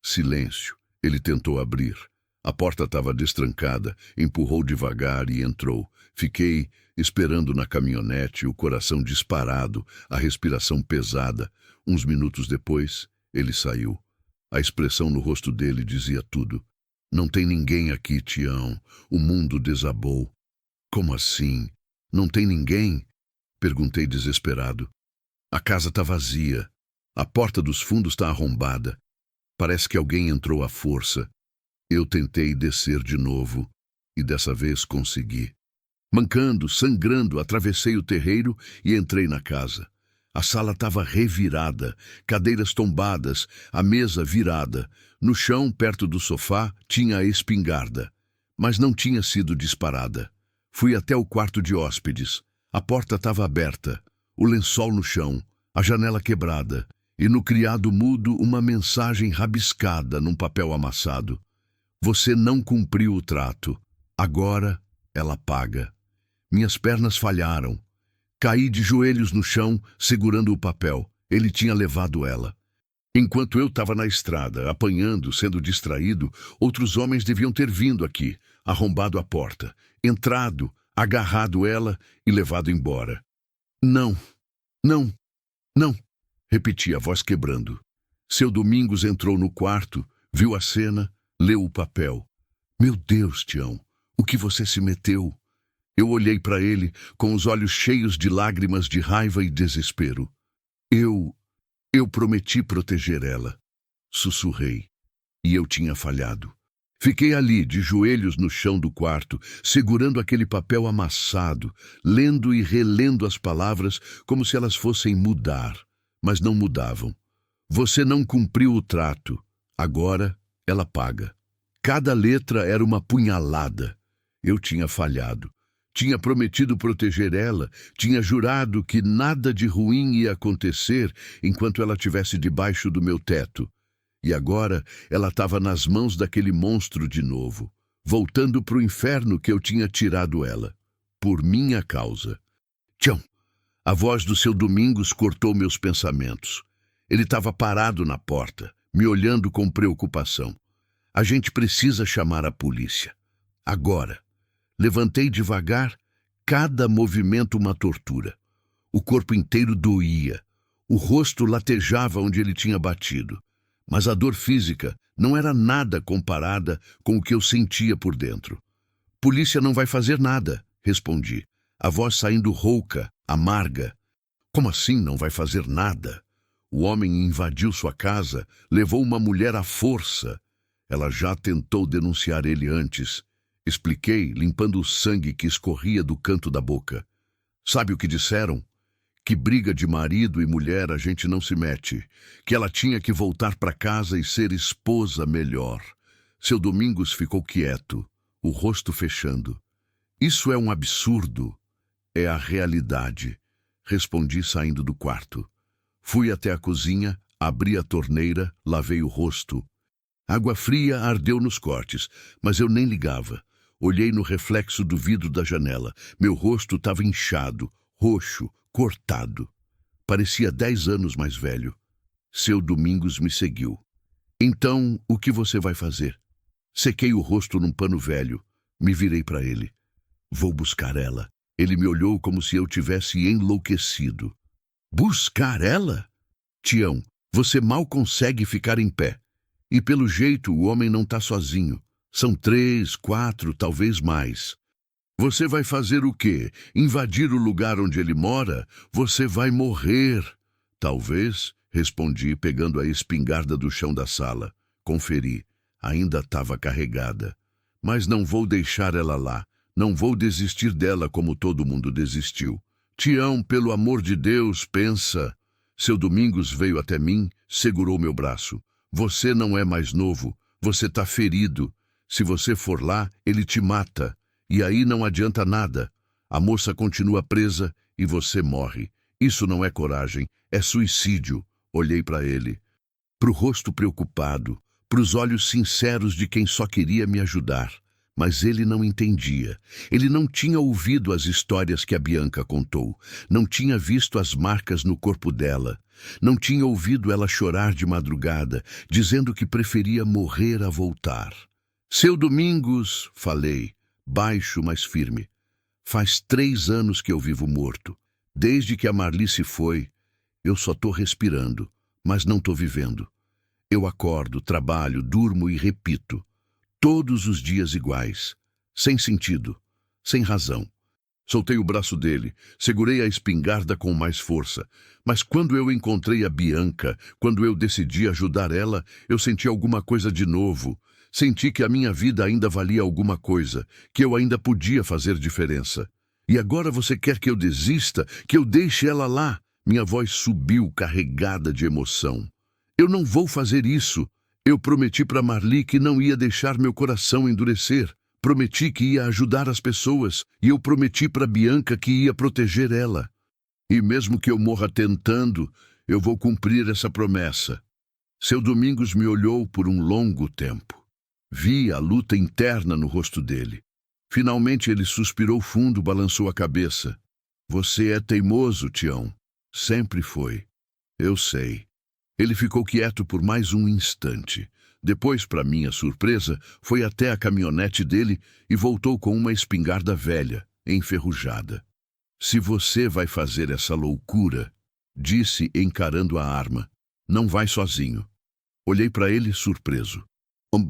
Silêncio. Ele tentou abrir. A porta estava destrancada, empurrou devagar e entrou. Fiquei esperando na caminhonete, o coração disparado, a respiração pesada. Uns minutos depois, ele saiu. A expressão no rosto dele dizia tudo. Não tem ninguém aqui, Tião. O mundo desabou. Como assim? Não tem ninguém? Perguntei desesperado. A casa está vazia. A porta dos fundos está arrombada. Parece que alguém entrou à força. Eu tentei descer de novo e dessa vez consegui. Mancando, sangrando, atravessei o terreiro e entrei na casa. A sala estava revirada, cadeiras tombadas, a mesa virada. No chão, perto do sofá, tinha a espingarda, mas não tinha sido disparada. Fui até o quarto de hóspedes. A porta estava aberta, o lençol no chão, a janela quebrada, e no criado mudo uma mensagem rabiscada num papel amassado. Você não cumpriu o trato. Agora ela paga. Minhas pernas falharam. Caí de joelhos no chão, segurando o papel. Ele tinha levado ela. Enquanto eu estava na estrada, apanhando, sendo distraído, outros homens deviam ter vindo aqui, arrombado a porta, entrado, agarrado ela e levado embora. Não, não, não, repeti a voz quebrando. Seu Domingos entrou no quarto, viu a cena, leu o papel. Meu Deus, Tião, o que você se meteu? Eu olhei para ele com os olhos cheios de lágrimas de raiva e desespero. Eu prometi proteger ela. Sussurrei. E eu tinha falhado. Fiquei ali, de joelhos no chão do quarto, segurando aquele papel amassado, lendo e relendo as palavras como se elas fossem mudar, mas não mudavam. Você não cumpriu o trato. Agora ela paga. Cada letra era uma punhalada. Eu tinha falhado. Tinha prometido proteger ela, tinha jurado que nada de ruim ia acontecer enquanto ela estivesse debaixo do meu teto. E agora ela estava nas mãos daquele monstro de novo, voltando para o inferno que eu tinha tirado ela, por minha causa. Tchão! A voz do seu Domingos cortou meus pensamentos. Ele estava parado na porta, me olhando com preocupação. A gente precisa chamar a polícia. Agora. Levantei devagar, cada movimento uma tortura. O corpo inteiro doía, o rosto latejava onde ele tinha batido. Mas a dor física não era nada comparada com o que eu sentia por dentro. Polícia não vai fazer nada, respondi, a voz saindo rouca, amarga. Como assim não vai fazer nada? O homem invadiu sua casa, levou uma mulher à força. Ela já tentou denunciar ele antes. Expliquei, limpando o sangue que escorria do canto da boca. Sabe o que disseram? Que briga de marido e mulher a gente não se mete. Que ela tinha que voltar para casa e ser esposa melhor. Seu Domingos ficou quieto, o rosto fechando. Isso é um absurdo. É a realidade, respondi saindo do quarto. Fui até a cozinha, abri a torneira, lavei o rosto. Água fria ardeu nos cortes, mas eu nem ligava. Olhei no reflexo do vidro da janela. Meu rosto estava inchado, roxo, cortado. Parecia 10 anos mais velho. Seu Domingos me seguiu. Então, o que você vai fazer? Sequei o rosto num pano velho. Me virei para ele. Vou buscar ela. Ele me olhou como se eu tivesse enlouquecido. Buscar ela? Tião, você mal consegue ficar em pé. E pelo jeito o homem não está sozinho. São 3, 4, talvez mais. Você vai fazer o quê? Invadir o lugar onde ele mora? Você vai morrer. Talvez, respondi, pegando a espingarda do chão da sala. Conferi. Ainda estava carregada. Mas não vou deixar ela lá. Não vou desistir dela como todo mundo desistiu. Tião, pelo amor de Deus, pensa. Seu Domingos veio até mim, segurou meu braço. Você não é mais novo. Você está ferido. Se você for lá, ele te mata. E aí não adianta nada. A moça continua presa e você morre. Isso não é coragem, é suicídio. Olhei para ele. Para o rosto preocupado, para os olhos sinceros de quem só queria me ajudar. Mas ele não entendia. Ele não tinha ouvido as histórias que a Bianca contou. Não tinha visto as marcas no corpo dela. Não tinha ouvido ela chorar de madrugada, dizendo que preferia morrer a voltar. Seu Domingos, falei, baixo, mas firme. Faz 3 anos que eu vivo morto. Desde que a Marli se foi, eu só estou respirando, mas não estou vivendo. Eu acordo, trabalho, durmo e repito. Todos os dias iguais. Sem sentido, sem razão. Soltei o braço dele, segurei a espingarda com mais força. Mas quando eu encontrei a Bianca, quando eu decidi ajudar ela, eu senti alguma coisa de novo. Senti que a minha vida ainda valia alguma coisa, que eu ainda podia fazer diferença. E agora você quer que eu desista, que eu deixe ela lá? Minha voz subiu, carregada de emoção. Eu não vou fazer isso. Eu prometi para Marli que não ia deixar meu coração endurecer. Prometi que ia ajudar as pessoas, e eu prometi para Bianca que ia proteger ela. E mesmo que eu morra tentando, eu vou cumprir essa promessa. Seu Domingos me olhou por um longo tempo. Vi a luta interna no rosto dele. Finalmente ele suspirou fundo, balançou a cabeça. Você é teimoso, Tião. Sempre foi. Eu sei. Ele ficou quieto por mais um instante. Depois, para minha surpresa, foi até a caminhonete dele e voltou com uma espingarda velha, enferrujada. Se você vai fazer essa loucura, disse encarando a arma, não vai sozinho. Olhei para ele surpreso.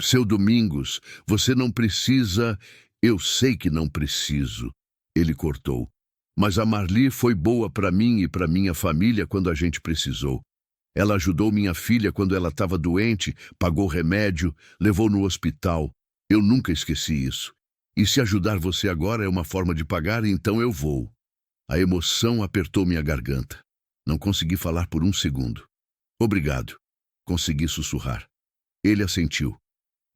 Seu Domingos, você não precisa... Eu sei que não preciso. Ele cortou. Mas a Marli foi boa para mim e para minha família quando a gente precisou. Ela ajudou minha filha quando ela estava doente, pagou remédio, levou no hospital. Eu nunca esqueci isso. E se ajudar você agora é uma forma de pagar, então eu vou. A emoção apertou minha garganta. Não consegui falar por um segundo. Obrigado. Consegui sussurrar. Ele assentiu.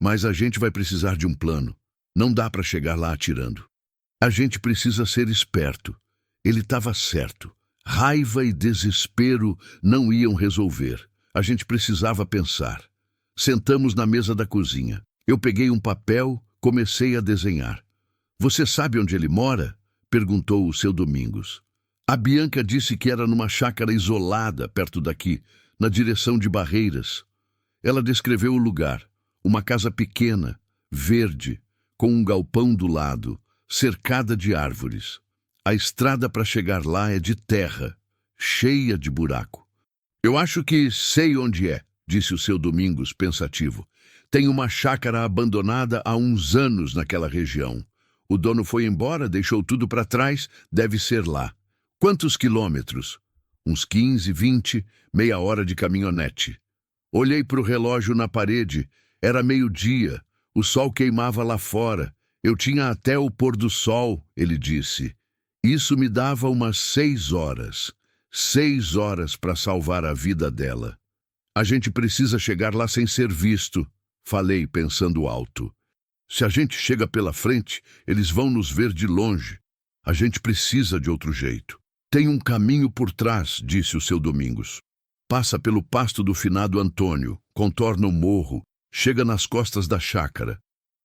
Mas a gente vai precisar de um plano. Não dá para chegar lá atirando. A gente precisa ser esperto. Ele estava certo. Raiva e desespero não iam resolver. A gente precisava pensar. Sentamos na mesa da cozinha. Eu peguei um papel, comecei a desenhar. Você sabe onde ele mora? Perguntou o seu Domingos. A Bianca disse que era numa chácara isolada, perto daqui, na direção de Barreiras. Ela descreveu o lugar. Uma casa pequena, verde, com um galpão do lado, cercada de árvores. A estrada para chegar lá é de terra, cheia de buraco. Eu acho que sei onde é, disse o seu Domingos, pensativo. Tem uma chácara abandonada há uns anos naquela região. O dono foi embora, deixou tudo para trás, deve ser lá. Quantos quilômetros? Uns 15, 20, meia hora de caminhonete. Olhei para o relógio na parede. Era meio-dia. O sol queimava lá fora. Eu tinha até o pôr do sol, ele disse. Isso me dava umas 6 horas. 6 horas para salvar a vida dela. A gente precisa chegar lá sem ser visto, falei pensando alto. Se a gente chega pela frente, eles vão nos ver de longe. A gente precisa de outro jeito. Tem um caminho por trás, disse o seu Domingos. Passa pelo pasto do finado Antônio, contorna o morro, chega nas costas da chácara.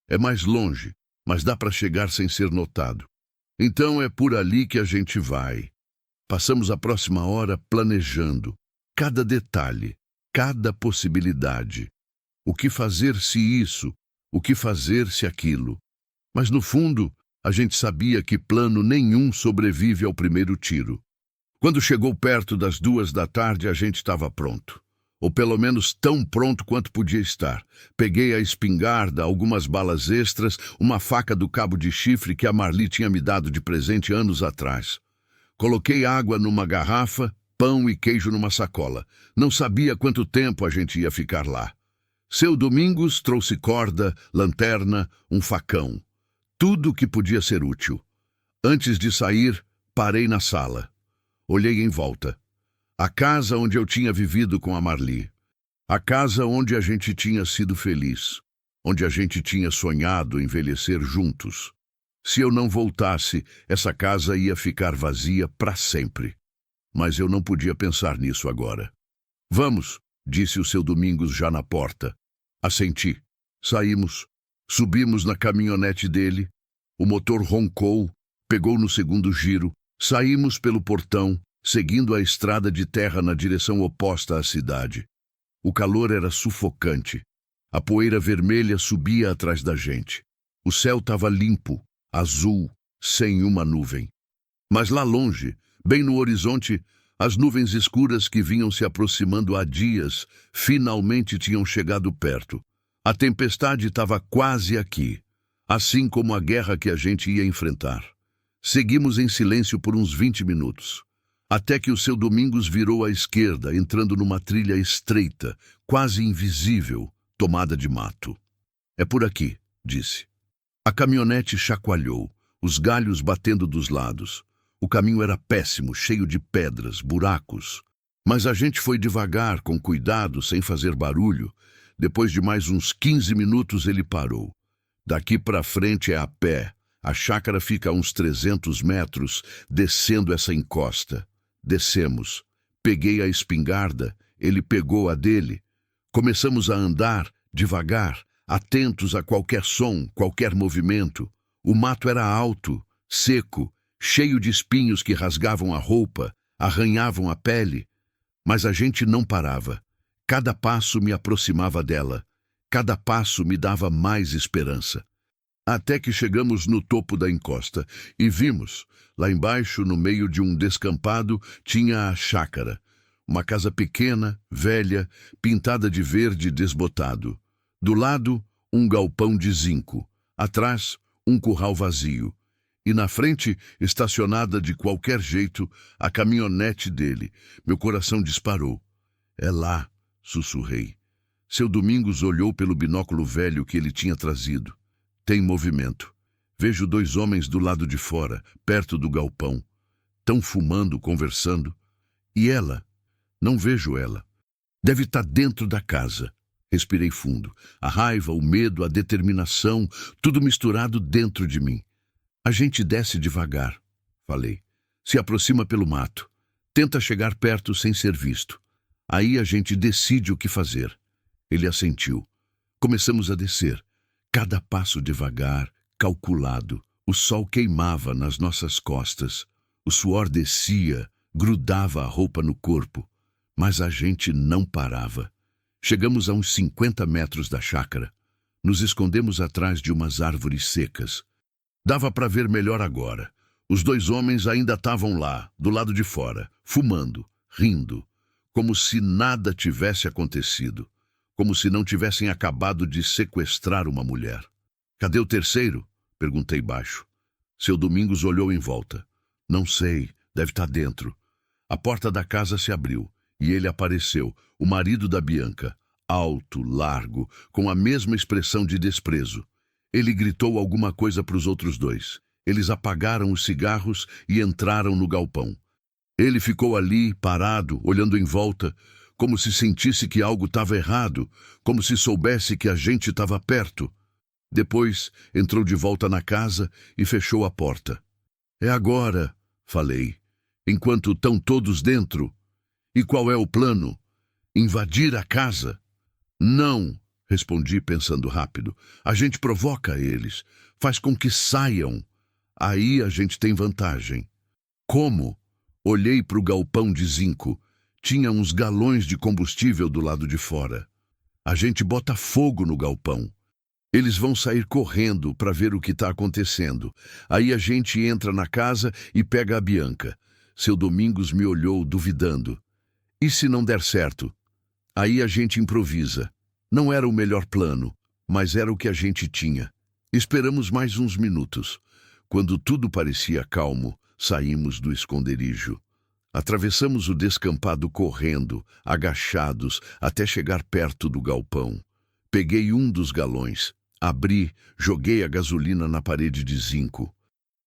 É mais longe, mas dá para chegar sem ser notado. Então é por ali que a gente vai. Passamos a próxima hora planejando. Cada detalhe, cada possibilidade. O que fazer se isso? O que fazer se aquilo? Mas no fundo, a gente sabia que plano nenhum sobrevive ao primeiro tiro. Quando chegou perto das 2 da tarde, a gente estava pronto. Ou pelo menos tão pronto quanto podia estar. Peguei a espingarda, algumas balas extras, uma faca do cabo de chifre que a Marli tinha me dado de presente anos atrás. Coloquei água numa garrafa, pão e queijo numa sacola. Não sabia quanto tempo a gente ia ficar lá. Seu Domingos trouxe corda, lanterna, um facão. Tudo que podia ser útil. Antes de sair, parei na sala. Olhei em volta. A casa onde eu tinha vivido com a Marli. A casa onde a gente tinha sido feliz. Onde a gente tinha sonhado envelhecer juntos. Se eu não voltasse, essa casa ia ficar vazia para sempre. Mas eu não podia pensar nisso agora. Vamos, disse o seu Domingos já na porta. Assenti. Saímos. Subimos na caminhonete dele. O motor roncou, pegou no segundo giro. Saímos pelo portão, seguindo a estrada de terra na direção oposta à cidade. O calor era sufocante. A poeira vermelha subia atrás da gente. O céu estava limpo, azul, sem uma nuvem. Mas lá longe, bem no horizonte, as nuvens escuras que vinham se aproximando há dias finalmente tinham chegado perto. A tempestade estava quase aqui, assim como a guerra que a gente ia enfrentar. Seguimos em silêncio por uns 20 minutos, até que o seu Domingos virou à esquerda, entrando numa trilha estreita, quase invisível, tomada de mato. É por aqui, disse. A caminhonete chacoalhou, os galhos batendo dos lados. O caminho era péssimo, cheio de pedras, buracos. Mas a gente foi devagar, com cuidado, sem fazer barulho. Depois de mais uns 15 minutos ele parou. Daqui para frente é a pé. A chácara fica a uns 300 metros, descendo essa encosta. Descemos. Peguei a espingarda, ele pegou a dele. Começamos a andar, devagar, atentos a qualquer som, qualquer movimento. O mato era alto, seco, cheio de espinhos que rasgavam a roupa, arranhavam a pele. Mas a gente não parava. Cada passo me aproximava dela. Cada passo me dava mais esperança. Até que chegamos no topo da encosta e vimos, lá embaixo, no meio de um descampado, tinha a chácara. Uma casa pequena, velha, pintada de verde desbotado. Do lado, um galpão de zinco. Atrás, um curral vazio. E na frente, estacionada de qualquer jeito, a caminhonete dele. Meu coração disparou. É lá, sussurrei. Seu Domingos olhou pelo binóculo velho que ele tinha trazido. Tem movimento. Vejo 2 homens do lado de fora, perto do galpão. Tão fumando, conversando. E ela? Não vejo ela. Deve estar dentro da casa. Respirei fundo. A raiva, o medo, a determinação, tudo misturado dentro de mim. A gente desce devagar, falei. Se aproxima pelo mato. Tenta chegar perto sem ser visto. Aí a gente decide o que fazer. Ele assentiu. Começamos a descer. Cada passo devagar, calculado. O sol queimava nas nossas costas. O suor descia, grudava a roupa no corpo. Mas a gente não parava. Chegamos a uns 50 metros da chácara. Nos escondemos atrás de umas árvores secas. Dava para ver melhor agora. Os 2 homens ainda estavam lá, do lado de fora, fumando, rindo, como se nada tivesse acontecido, como se não tivessem acabado de sequestrar uma mulher. Cadê o terceiro? Perguntei baixo. Seu Domingos olhou em volta. Não sei, deve estar dentro. A porta da casa se abriu e ele apareceu, o marido da Bianca, alto, largo, com a mesma expressão de desprezo. Ele gritou alguma coisa para os outros 2. Eles apagaram os cigarros e entraram no galpão. Ele ficou ali, parado, olhando em volta, como se sentisse que algo estava errado, como se soubesse que a gente estava perto. Depois entrou de volta na casa e fechou a porta. É agora, falei, enquanto estão todos dentro. E qual é o plano? Invadir a casa? Não. Respondi pensando rápido. A gente provoca eles, faz com que saiam. Aí a gente tem vantagem. Como? Olhei para o galpão de zinco. Tinha uns galões de combustível do lado de fora. A gente bota fogo no galpão. Eles vão sair correndo para ver o que está acontecendo. Aí a gente entra na casa e pega a Bianca. Seu Domingos me olhou duvidando. E se não der certo? Aí a gente improvisa. Não era o melhor plano, mas era o que a gente tinha. Esperamos mais uns minutos. Quando tudo parecia calmo, saímos do esconderijo. Atravessamos o descampado correndo, agachados, até chegar perto do galpão. Peguei um dos galões, abri, joguei a gasolina na parede de zinco.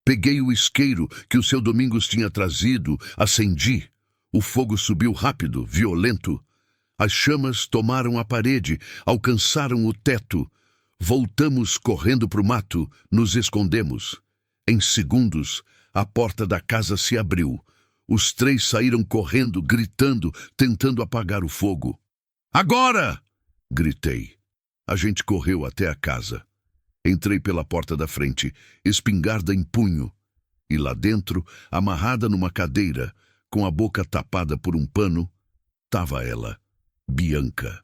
Peguei o isqueiro que o seu Domingos tinha trazido, acendi. O fogo subiu rápido, violento. As chamas tomaram a parede, alcançaram o teto. Voltamos correndo para o mato, nos escondemos. Em segundos, a porta da casa se abriu. Os 3 saíram correndo, gritando, tentando apagar o fogo. Agora! Gritei. A gente correu até a casa. Entrei pela porta da frente, espingarda em punho. E lá dentro, amarrada numa cadeira, com a boca tapada por um pano, estava ela. Bianca.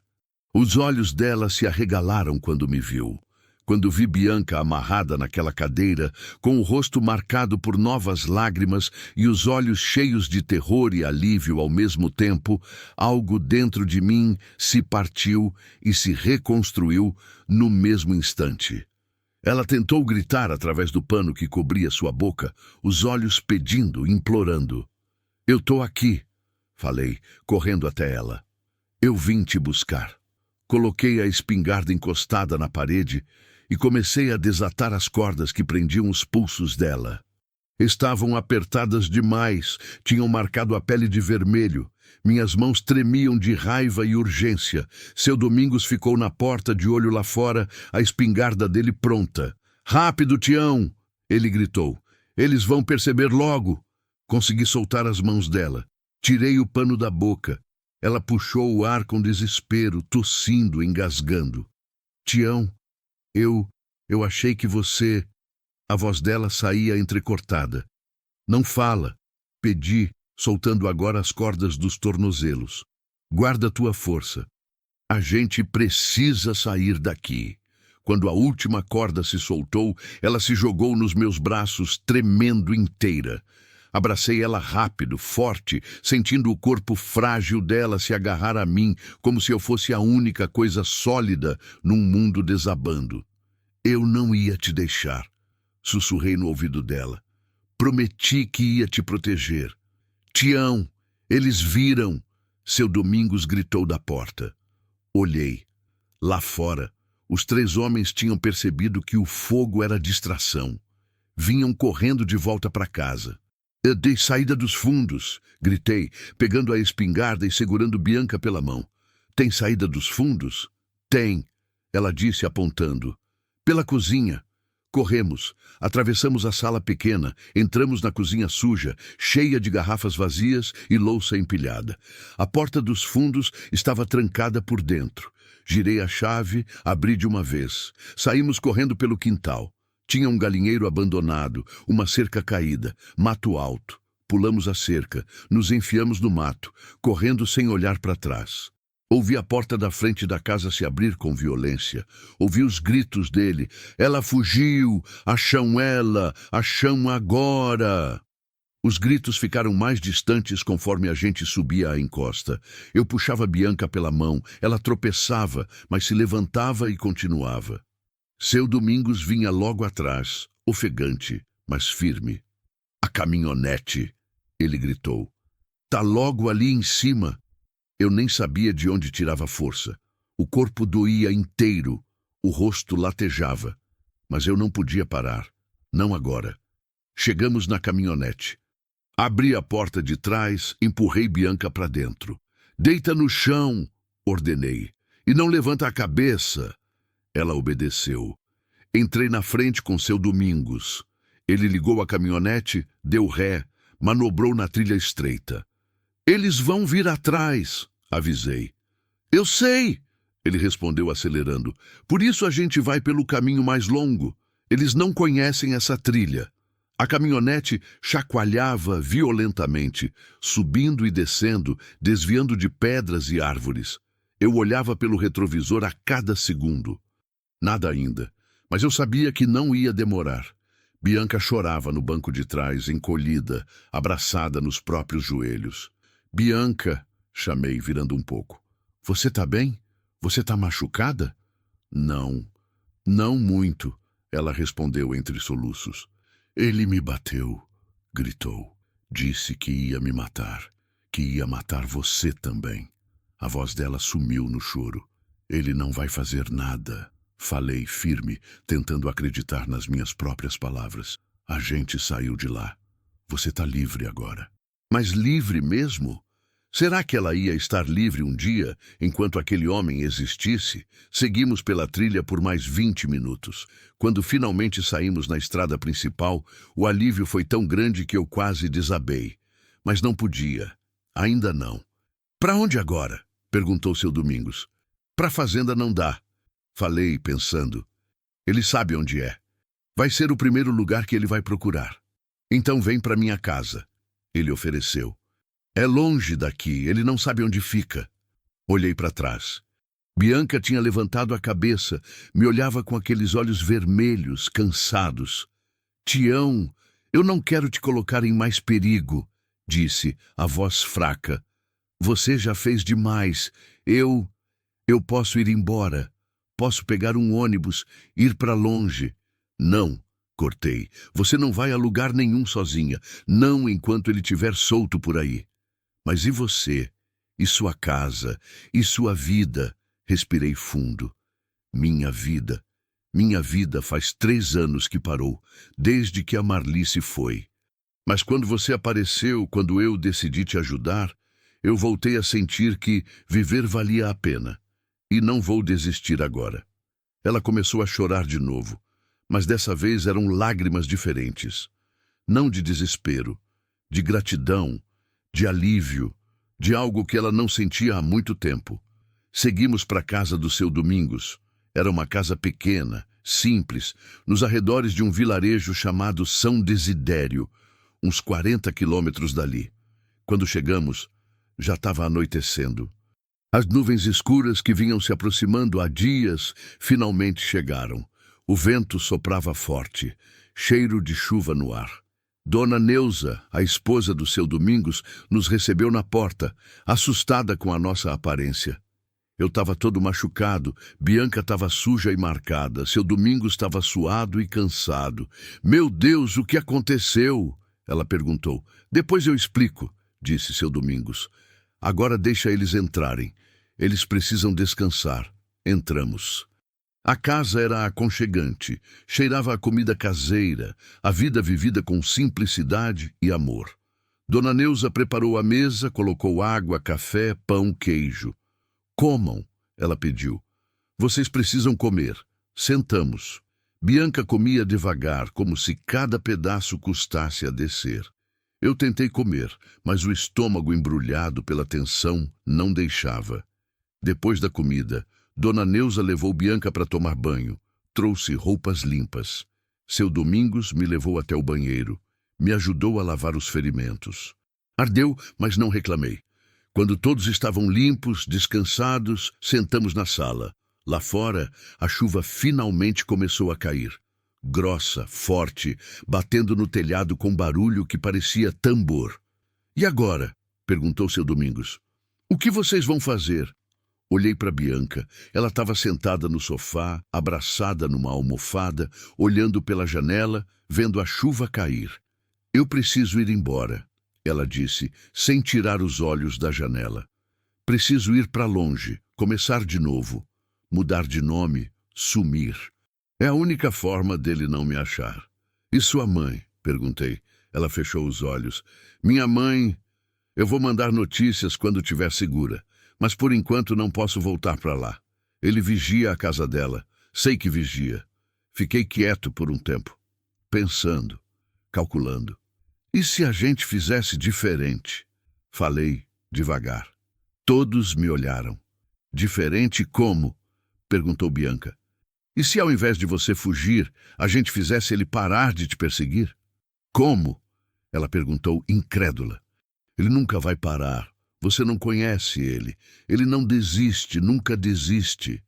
Os olhos dela se arregalaram quando me viu. Quando vi Bianca amarrada naquela cadeira, com o rosto marcado por novas lágrimas e os olhos cheios de terror e alívio ao mesmo tempo, algo dentro de mim se partiu e se reconstruiu no mesmo instante. Ela tentou gritar através do pano que cobria sua boca, os olhos pedindo, implorando. Eu tô aqui, falei, correndo até ela. Eu vim te buscar. Coloquei a espingarda encostada na parede e comecei a desatar as cordas que prendiam os pulsos dela. Estavam apertadas demais, tinham marcado a pele de vermelho. Minhas mãos tremiam de raiva e urgência. Seu Domingos ficou na porta, de olho lá fora, a espingarda dele pronta. Rápido, Tião! Ele gritou. Eles vão perceber logo. Consegui soltar as mãos dela. Tirei o pano da boca. Ela puxou o ar com desespero, tossindo, engasgando. Tião, eu achei que você... A voz dela saía entrecortada. Não fala. Pedi, soltando agora as cordas dos tornozelos. Guarda tua força. A gente precisa sair daqui. Quando a última corda se soltou, ela se jogou nos meus braços, tremendo inteira. Abracei ela rápido, forte, sentindo o corpo frágil dela se agarrar a mim, como se eu fosse a única coisa sólida num mundo desabando. Eu não ia te deixar. Sussurrei no ouvido dela. Prometi que ia te proteger. Tião, eles viram. Seu Domingos gritou da porta. Olhei. Lá fora, os 3 homens tinham percebido que o fogo era distração. Vinham correndo de volta para casa. Eu dei saída dos fundos, gritei, pegando a espingarda e segurando Bianca pela mão. Tem saída dos fundos? Tem, ela disse apontando. Pela cozinha. Corremos, atravessamos a sala pequena, entramos na cozinha suja, cheia de garrafas vazias e louça empilhada. A porta dos fundos estava trancada por dentro. Girei a chave, abri de uma vez. Saímos correndo pelo quintal. Tinha um galinheiro abandonado, uma cerca caída, mato alto. Pulamos a cerca, nos enfiamos no mato, correndo sem olhar para trás. Ouvi a porta da frente da casa se abrir com violência. Ouvi os gritos dele. Ela fugiu! Acham ela! Acham agora! Os gritos ficaram mais distantes conforme a gente subia a encosta. Eu puxava Bianca pela mão. Ela tropeçava, mas se levantava e continuava. Seu Domingos vinha logo atrás, ofegante, mas firme. A caminhonete! Ele gritou. Tá logo ali em cima! Eu nem sabia de onde tirava força. O corpo doía inteiro, o rosto latejava. Mas eu não podia parar. Não agora. Chegamos na caminhonete. Abri a porta de trás, empurrei Bianca para dentro. Deita no chão, ordenei. E não levanta a cabeça. Ela obedeceu. Entrei na frente com seu Domingos. Ele ligou a caminhonete, deu ré, manobrou na trilha estreita. Eles vão vir atrás, avisei. Eu sei, ele respondeu acelerando. Por isso a gente vai pelo caminho mais longo. Eles não conhecem essa trilha. A caminhonete chacoalhava violentamente, subindo e descendo, desviando de pedras e árvores. Eu olhava pelo retrovisor a cada segundo. Nada ainda, mas eu sabia que não ia demorar. Bianca chorava no banco de trás, encolhida, abraçada nos próprios joelhos. Bianca, chamei, virando um pouco. Você tá bem? Você tá machucada? Não, não muito, ela respondeu entre soluços. Ele me bateu, gritou. Disse que ia me matar, que ia matar você também. A voz dela sumiu no choro. Ele não vai fazer nada, falei firme, tentando acreditar nas minhas próprias palavras. A gente saiu de lá. Você tá livre agora. Mas livre mesmo? Será que ela ia estar livre um dia, enquanto aquele homem existisse? Seguimos pela trilha por mais 20 minutos. Quando finalmente saímos na estrada principal, o alívio foi tão grande que eu quase desabei. Mas não podia. Ainda não. Para onde agora? Perguntou seu Domingos. Pra fazenda não dá. Falei, pensando. Ele sabe onde é. Vai ser o primeiro lugar que ele vai procurar. Então vem para minha casa. Ele ofereceu. É longe daqui, ele não sabe onde fica. Olhei para trás. Bianca tinha levantado a cabeça, me olhava com aqueles olhos vermelhos, cansados. Tião, eu não quero te colocar em mais perigo, disse, a voz fraca. Você já fez demais. Eu posso ir embora. Posso pegar um ônibus, ir para longe. Não, cortei. Você não vai a lugar nenhum sozinha. Não enquanto ele estiver solto por aí. Mas e você? E sua casa? E sua vida? Respirei fundo. Minha vida. Minha vida faz 3 anos que parou, desde que a Marli se foi. Mas quando você apareceu, quando eu decidi te ajudar, eu voltei a sentir que viver valia a pena. E não vou desistir agora. Ela começou a chorar de novo, mas dessa vez eram lágrimas diferentes. Não de desespero, de gratidão, de alívio, de algo que ela não sentia há muito tempo. Seguimos para a casa do seu Domingos. Era uma casa pequena, simples, nos arredores de um vilarejo chamado São Desidério, uns 40 quilômetros dali. Quando chegamos, já estava anoitecendo. As nuvens escuras que vinham se aproximando há dias finalmente chegaram. O vento soprava forte, cheiro de chuva no ar. Dona Neuza, a esposa do seu Domingos, nos recebeu na porta, assustada com a nossa aparência. Eu estava todo machucado, Bianca estava suja e marcada, seu Domingos estava suado e cansado. Meu Deus, o que aconteceu? Ela perguntou. Depois eu explico, disse seu Domingos. Agora deixa eles entrarem. Eles precisam descansar. Entramos. A casa era aconchegante, cheirava a comida caseira, a vida vivida com simplicidade e amor. Dona Neuza preparou a mesa, colocou água, café, pão, queijo. Comam, ela pediu. Vocês precisam comer. Sentamos. Bianca comia devagar, como se cada pedaço custasse a descer. Eu tentei comer, mas o estômago embrulhado pela tensão não deixava. Depois da comida, Dona Neuza levou Bianca para tomar banho. Trouxe roupas limpas. Seu Domingos me levou até o banheiro. Me ajudou a lavar os ferimentos. Ardeu, mas não reclamei. Quando todos estavam limpos, descansados, sentamos na sala. Lá fora, a chuva finalmente começou a cair. Grossa, forte, batendo no telhado com barulho que parecia tambor. E agora? Perguntou seu Domingos. O que vocês vão fazer? Olhei para Bianca. Ela estava sentada no sofá, abraçada numa almofada, olhando pela janela, vendo a chuva cair. Eu preciso ir embora, ela disse, sem tirar os olhos da janela. Preciso ir para longe, começar de novo, mudar de nome, sumir. É a única forma dele não me achar. E sua mãe? Perguntei. Ela fechou os olhos. Minha mãe... Eu vou mandar notícias quando estiver segura, mas por enquanto não posso voltar para lá. Ele vigia a casa dela. Sei que vigia. Fiquei quieto por um tempo, pensando, calculando. E se a gente fizesse diferente? Falei devagar. Todos me olharam. Diferente como? Perguntou Bianca. E se ao invés de você fugir, a gente fizesse ele parar de te perseguir? Como? Ela perguntou, incrédula. Ele nunca vai parar. Você não conhece ele. Ele não desiste, nunca desiste.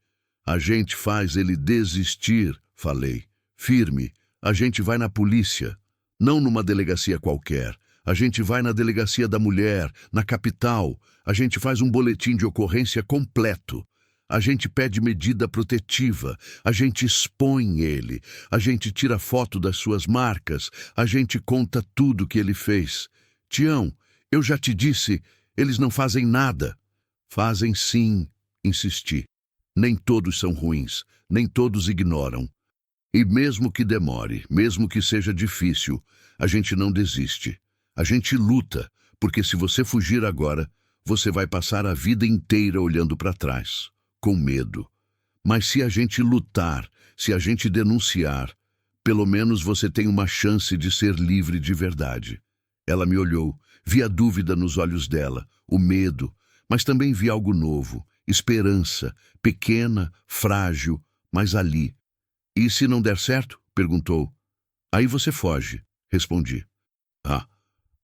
A gente faz ele desistir, falei. Firme, a gente vai na polícia. Não numa delegacia qualquer. A gente vai na delegacia da mulher, na capital. A gente faz um boletim de ocorrência completo. A gente pede medida protetiva. A gente expõe ele. A gente tira foto das suas marcas. A gente conta tudo que ele fez. Tião, eu já te disse, eles não fazem nada. Fazem sim, insisti. Nem todos são ruins, nem todos ignoram. E mesmo que demore, mesmo que seja difícil, a gente não desiste. A gente luta, porque se você fugir agora, você vai passar a vida inteira olhando para trás, com medo. Mas se a gente lutar, se a gente denunciar, pelo menos você tem uma chance de ser livre de verdade. Ela me olhou, vi a dúvida nos olhos dela, o medo, mas também vi algo novo, esperança, pequena, frágil, mas ali. E se não der certo? Perguntou. Aí você foge, respondi. Ah,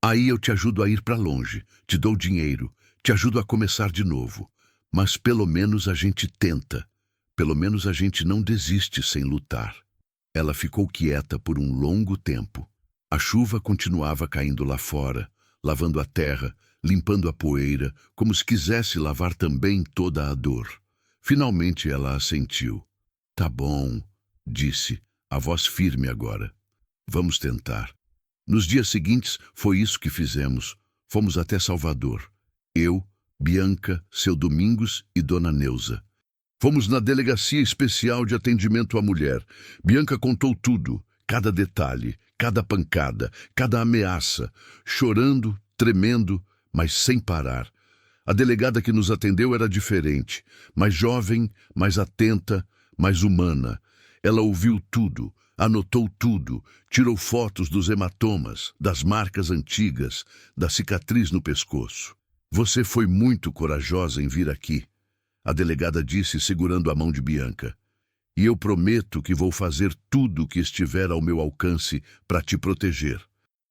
aí eu te ajudo a ir para longe, te dou dinheiro, te ajudo a começar de novo. Mas pelo menos a gente tenta, pelo menos a gente não desiste sem lutar. Ela ficou quieta por um longo tempo. A chuva continuava caindo lá fora, lavando a terra, limpando a poeira, como se quisesse lavar também toda a dor. Finalmente ela assentiu. Tá bom, disse, a voz firme agora. Vamos tentar. Nos dias seguintes, foi isso que fizemos. Fomos até Salvador. Eu, Bianca, seu Domingos e Dona Neuza. Fomos na Delegacia Especial de Atendimento à Mulher. Bianca contou tudo, cada detalhe, cada pancada, cada ameaça, chorando, tremendo, mas sem parar. A delegada que nos atendeu era diferente, mais jovem, mais atenta, mais humana. Ela ouviu tudo, anotou tudo, tirou fotos dos hematomas, das marcas antigas, da cicatriz no pescoço. Você foi muito corajosa em vir aqui, a delegada disse segurando a mão de Bianca. E eu prometo que vou fazer tudo o que estiver ao meu alcance para te proteger.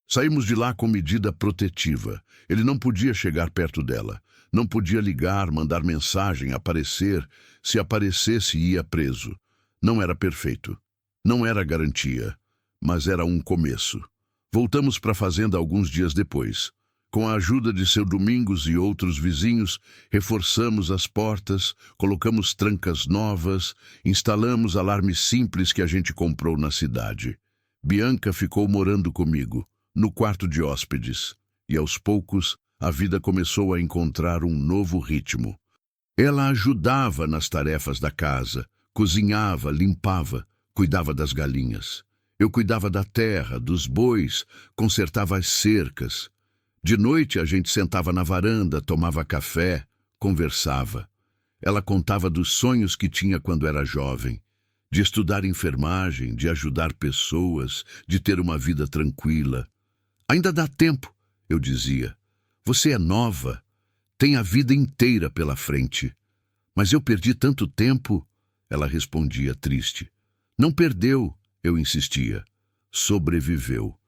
Saímos de lá com medida protetiva. Ele não podia chegar perto dela. Não podia ligar, mandar mensagem, aparecer. Se aparecesse, ia preso. Não era perfeito. Não era garantia. Mas era um começo. Voltamos para a fazenda alguns dias depois. Com a ajuda de seu Domingos e outros vizinhos, reforçamos as portas, colocamos trancas novas, instalamos alarmes simples que a gente comprou na cidade. Bianca ficou morando comigo, no quarto de hóspedes, e aos poucos a vida começou a encontrar um novo ritmo. Ela ajudava nas tarefas da casa, cozinhava, limpava, cuidava das galinhas. Eu cuidava da terra, dos bois, consertava as cercas. De noite a gente sentava na varanda, tomava café, conversava. Ela contava dos sonhos que tinha quando era jovem, de estudar enfermagem, de ajudar pessoas, de ter uma vida tranquila. Ainda dá tempo, eu dizia. Você é nova, tem a vida inteira pela frente. Mas eu perdi tanto tempo, ela respondia triste. Não perdeu, eu insistia. Sobreviveu.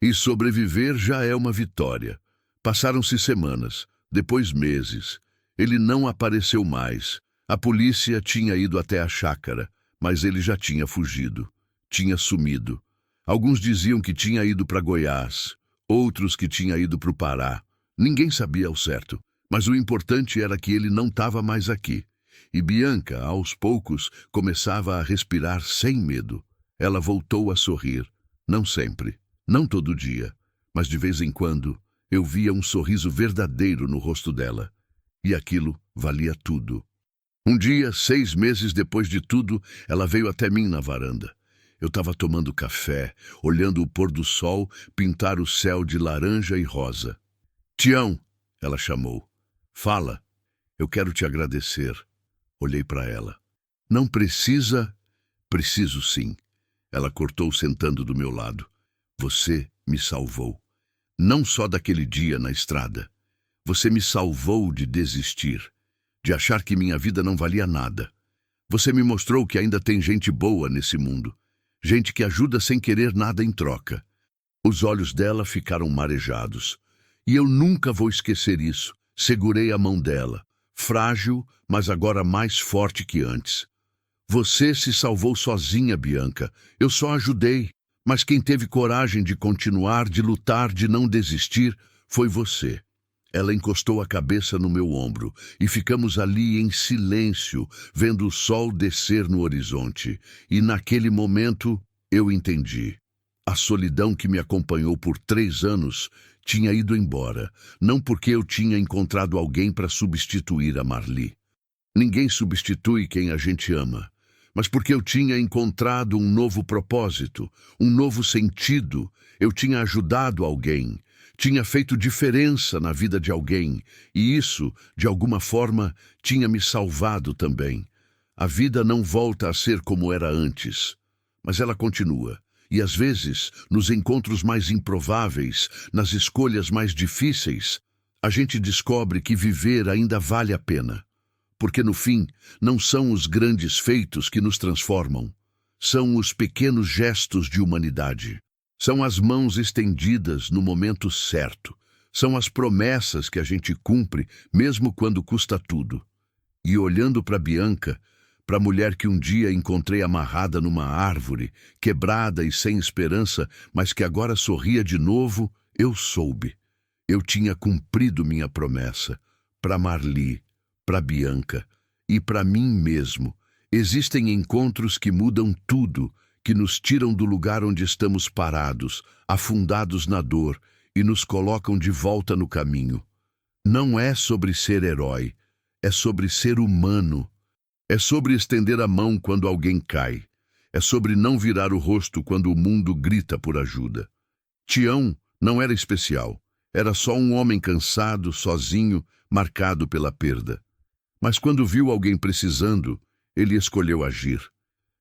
E sobreviver já é uma vitória. Passaram-se semanas, depois meses. Ele não apareceu mais. A polícia tinha ido até a chácara, mas ele já tinha fugido. Tinha sumido. Alguns diziam que tinha ido para Goiás, outros que tinha ido para o Pará. Ninguém sabia ao certo, mas o importante era que ele não estava mais aqui. E Bianca, aos poucos, começava a respirar sem medo. Ela voltou a sorrir. Não sempre. Não todo dia, mas de vez em quando eu via um sorriso verdadeiro no rosto dela. E aquilo valia tudo. Um dia, 6 meses depois de tudo, ela veio até mim na varanda. Eu estava tomando café, olhando o pôr do sol pintar o céu de laranja e rosa. Tião, ela chamou. Fala, eu quero te agradecer. Olhei para ela. Não precisa? Preciso sim. Ela cortou sentando do meu lado. Você me salvou. Não só daquele dia na estrada. Você me salvou de desistir, de achar que minha vida não valia nada. Você me mostrou que ainda tem gente boa nesse mundo. Gente que ajuda sem querer nada em troca. Os olhos dela ficaram marejados. E eu nunca vou esquecer isso. Segurei a mão dela. Frágil, mas agora mais forte que antes. Você se salvou sozinha, Bianca. Eu só ajudei. Mas quem teve coragem de continuar, de lutar, de não desistir, foi você. Ela encostou a cabeça no meu ombro e ficamos ali em silêncio, vendo o sol descer no horizonte. E naquele momento eu entendi. A solidão que me acompanhou por 3 anos tinha ido embora, não porque eu tinha encontrado alguém para substituir a Marli. Ninguém substitui quem a gente ama. Mas porque eu tinha encontrado um novo propósito, um novo sentido, eu tinha ajudado alguém, tinha feito diferença na vida de alguém, e isso, de alguma forma, tinha me salvado também. A vida não volta a ser como era antes, mas ela continua, e às vezes, nos encontros mais improváveis, nas escolhas mais difíceis, a gente descobre que viver ainda vale a pena. Porque no fim, não são os grandes feitos que nos transformam. São os pequenos gestos de humanidade. São as mãos estendidas no momento certo. São as promessas que a gente cumpre, mesmo quando custa tudo. E olhando para Bianca, para a mulher que um dia encontrei amarrada numa árvore, quebrada e sem esperança, mas que agora sorria de novo, eu soube. Eu tinha cumprido minha promessa. Para Marli, para Bianca e para mim mesmo. Existem encontros que mudam tudo, que nos tiram do lugar onde estamos parados, afundados na dor, e nos colocam de volta no caminho. Não é sobre ser herói, é sobre ser humano. É sobre estender a mão quando alguém cai. É sobre não virar o rosto quando o mundo grita por ajuda. Tião não era especial. Era só um homem cansado, sozinho, marcado pela perda. Mas quando viu alguém precisando, ele escolheu agir.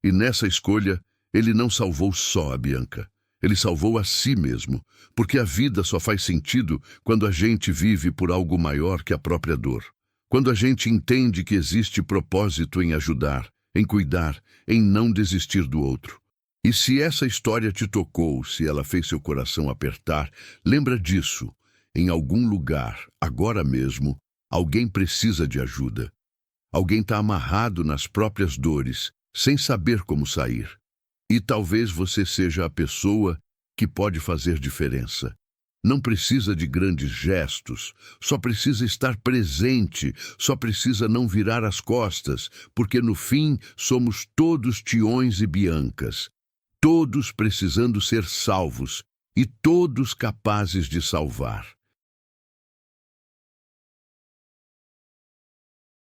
E nessa escolha, ele não salvou só a Bianca. Ele salvou a si mesmo, porque a vida só faz sentido quando a gente vive por algo maior que a própria dor. Quando a gente entende que existe propósito em ajudar, em cuidar, em não desistir do outro. E se essa história te tocou, se ela fez seu coração apertar, lembra disso. Em algum lugar, agora mesmo, alguém precisa de ajuda. Alguém está amarrado nas próprias dores, sem saber como sair. E talvez você seja a pessoa que pode fazer diferença. Não precisa de grandes gestos, só precisa estar presente, só precisa não virar as costas, porque no fim somos todos Tiões e Biancas, todos precisando ser salvos e todos capazes de salvar.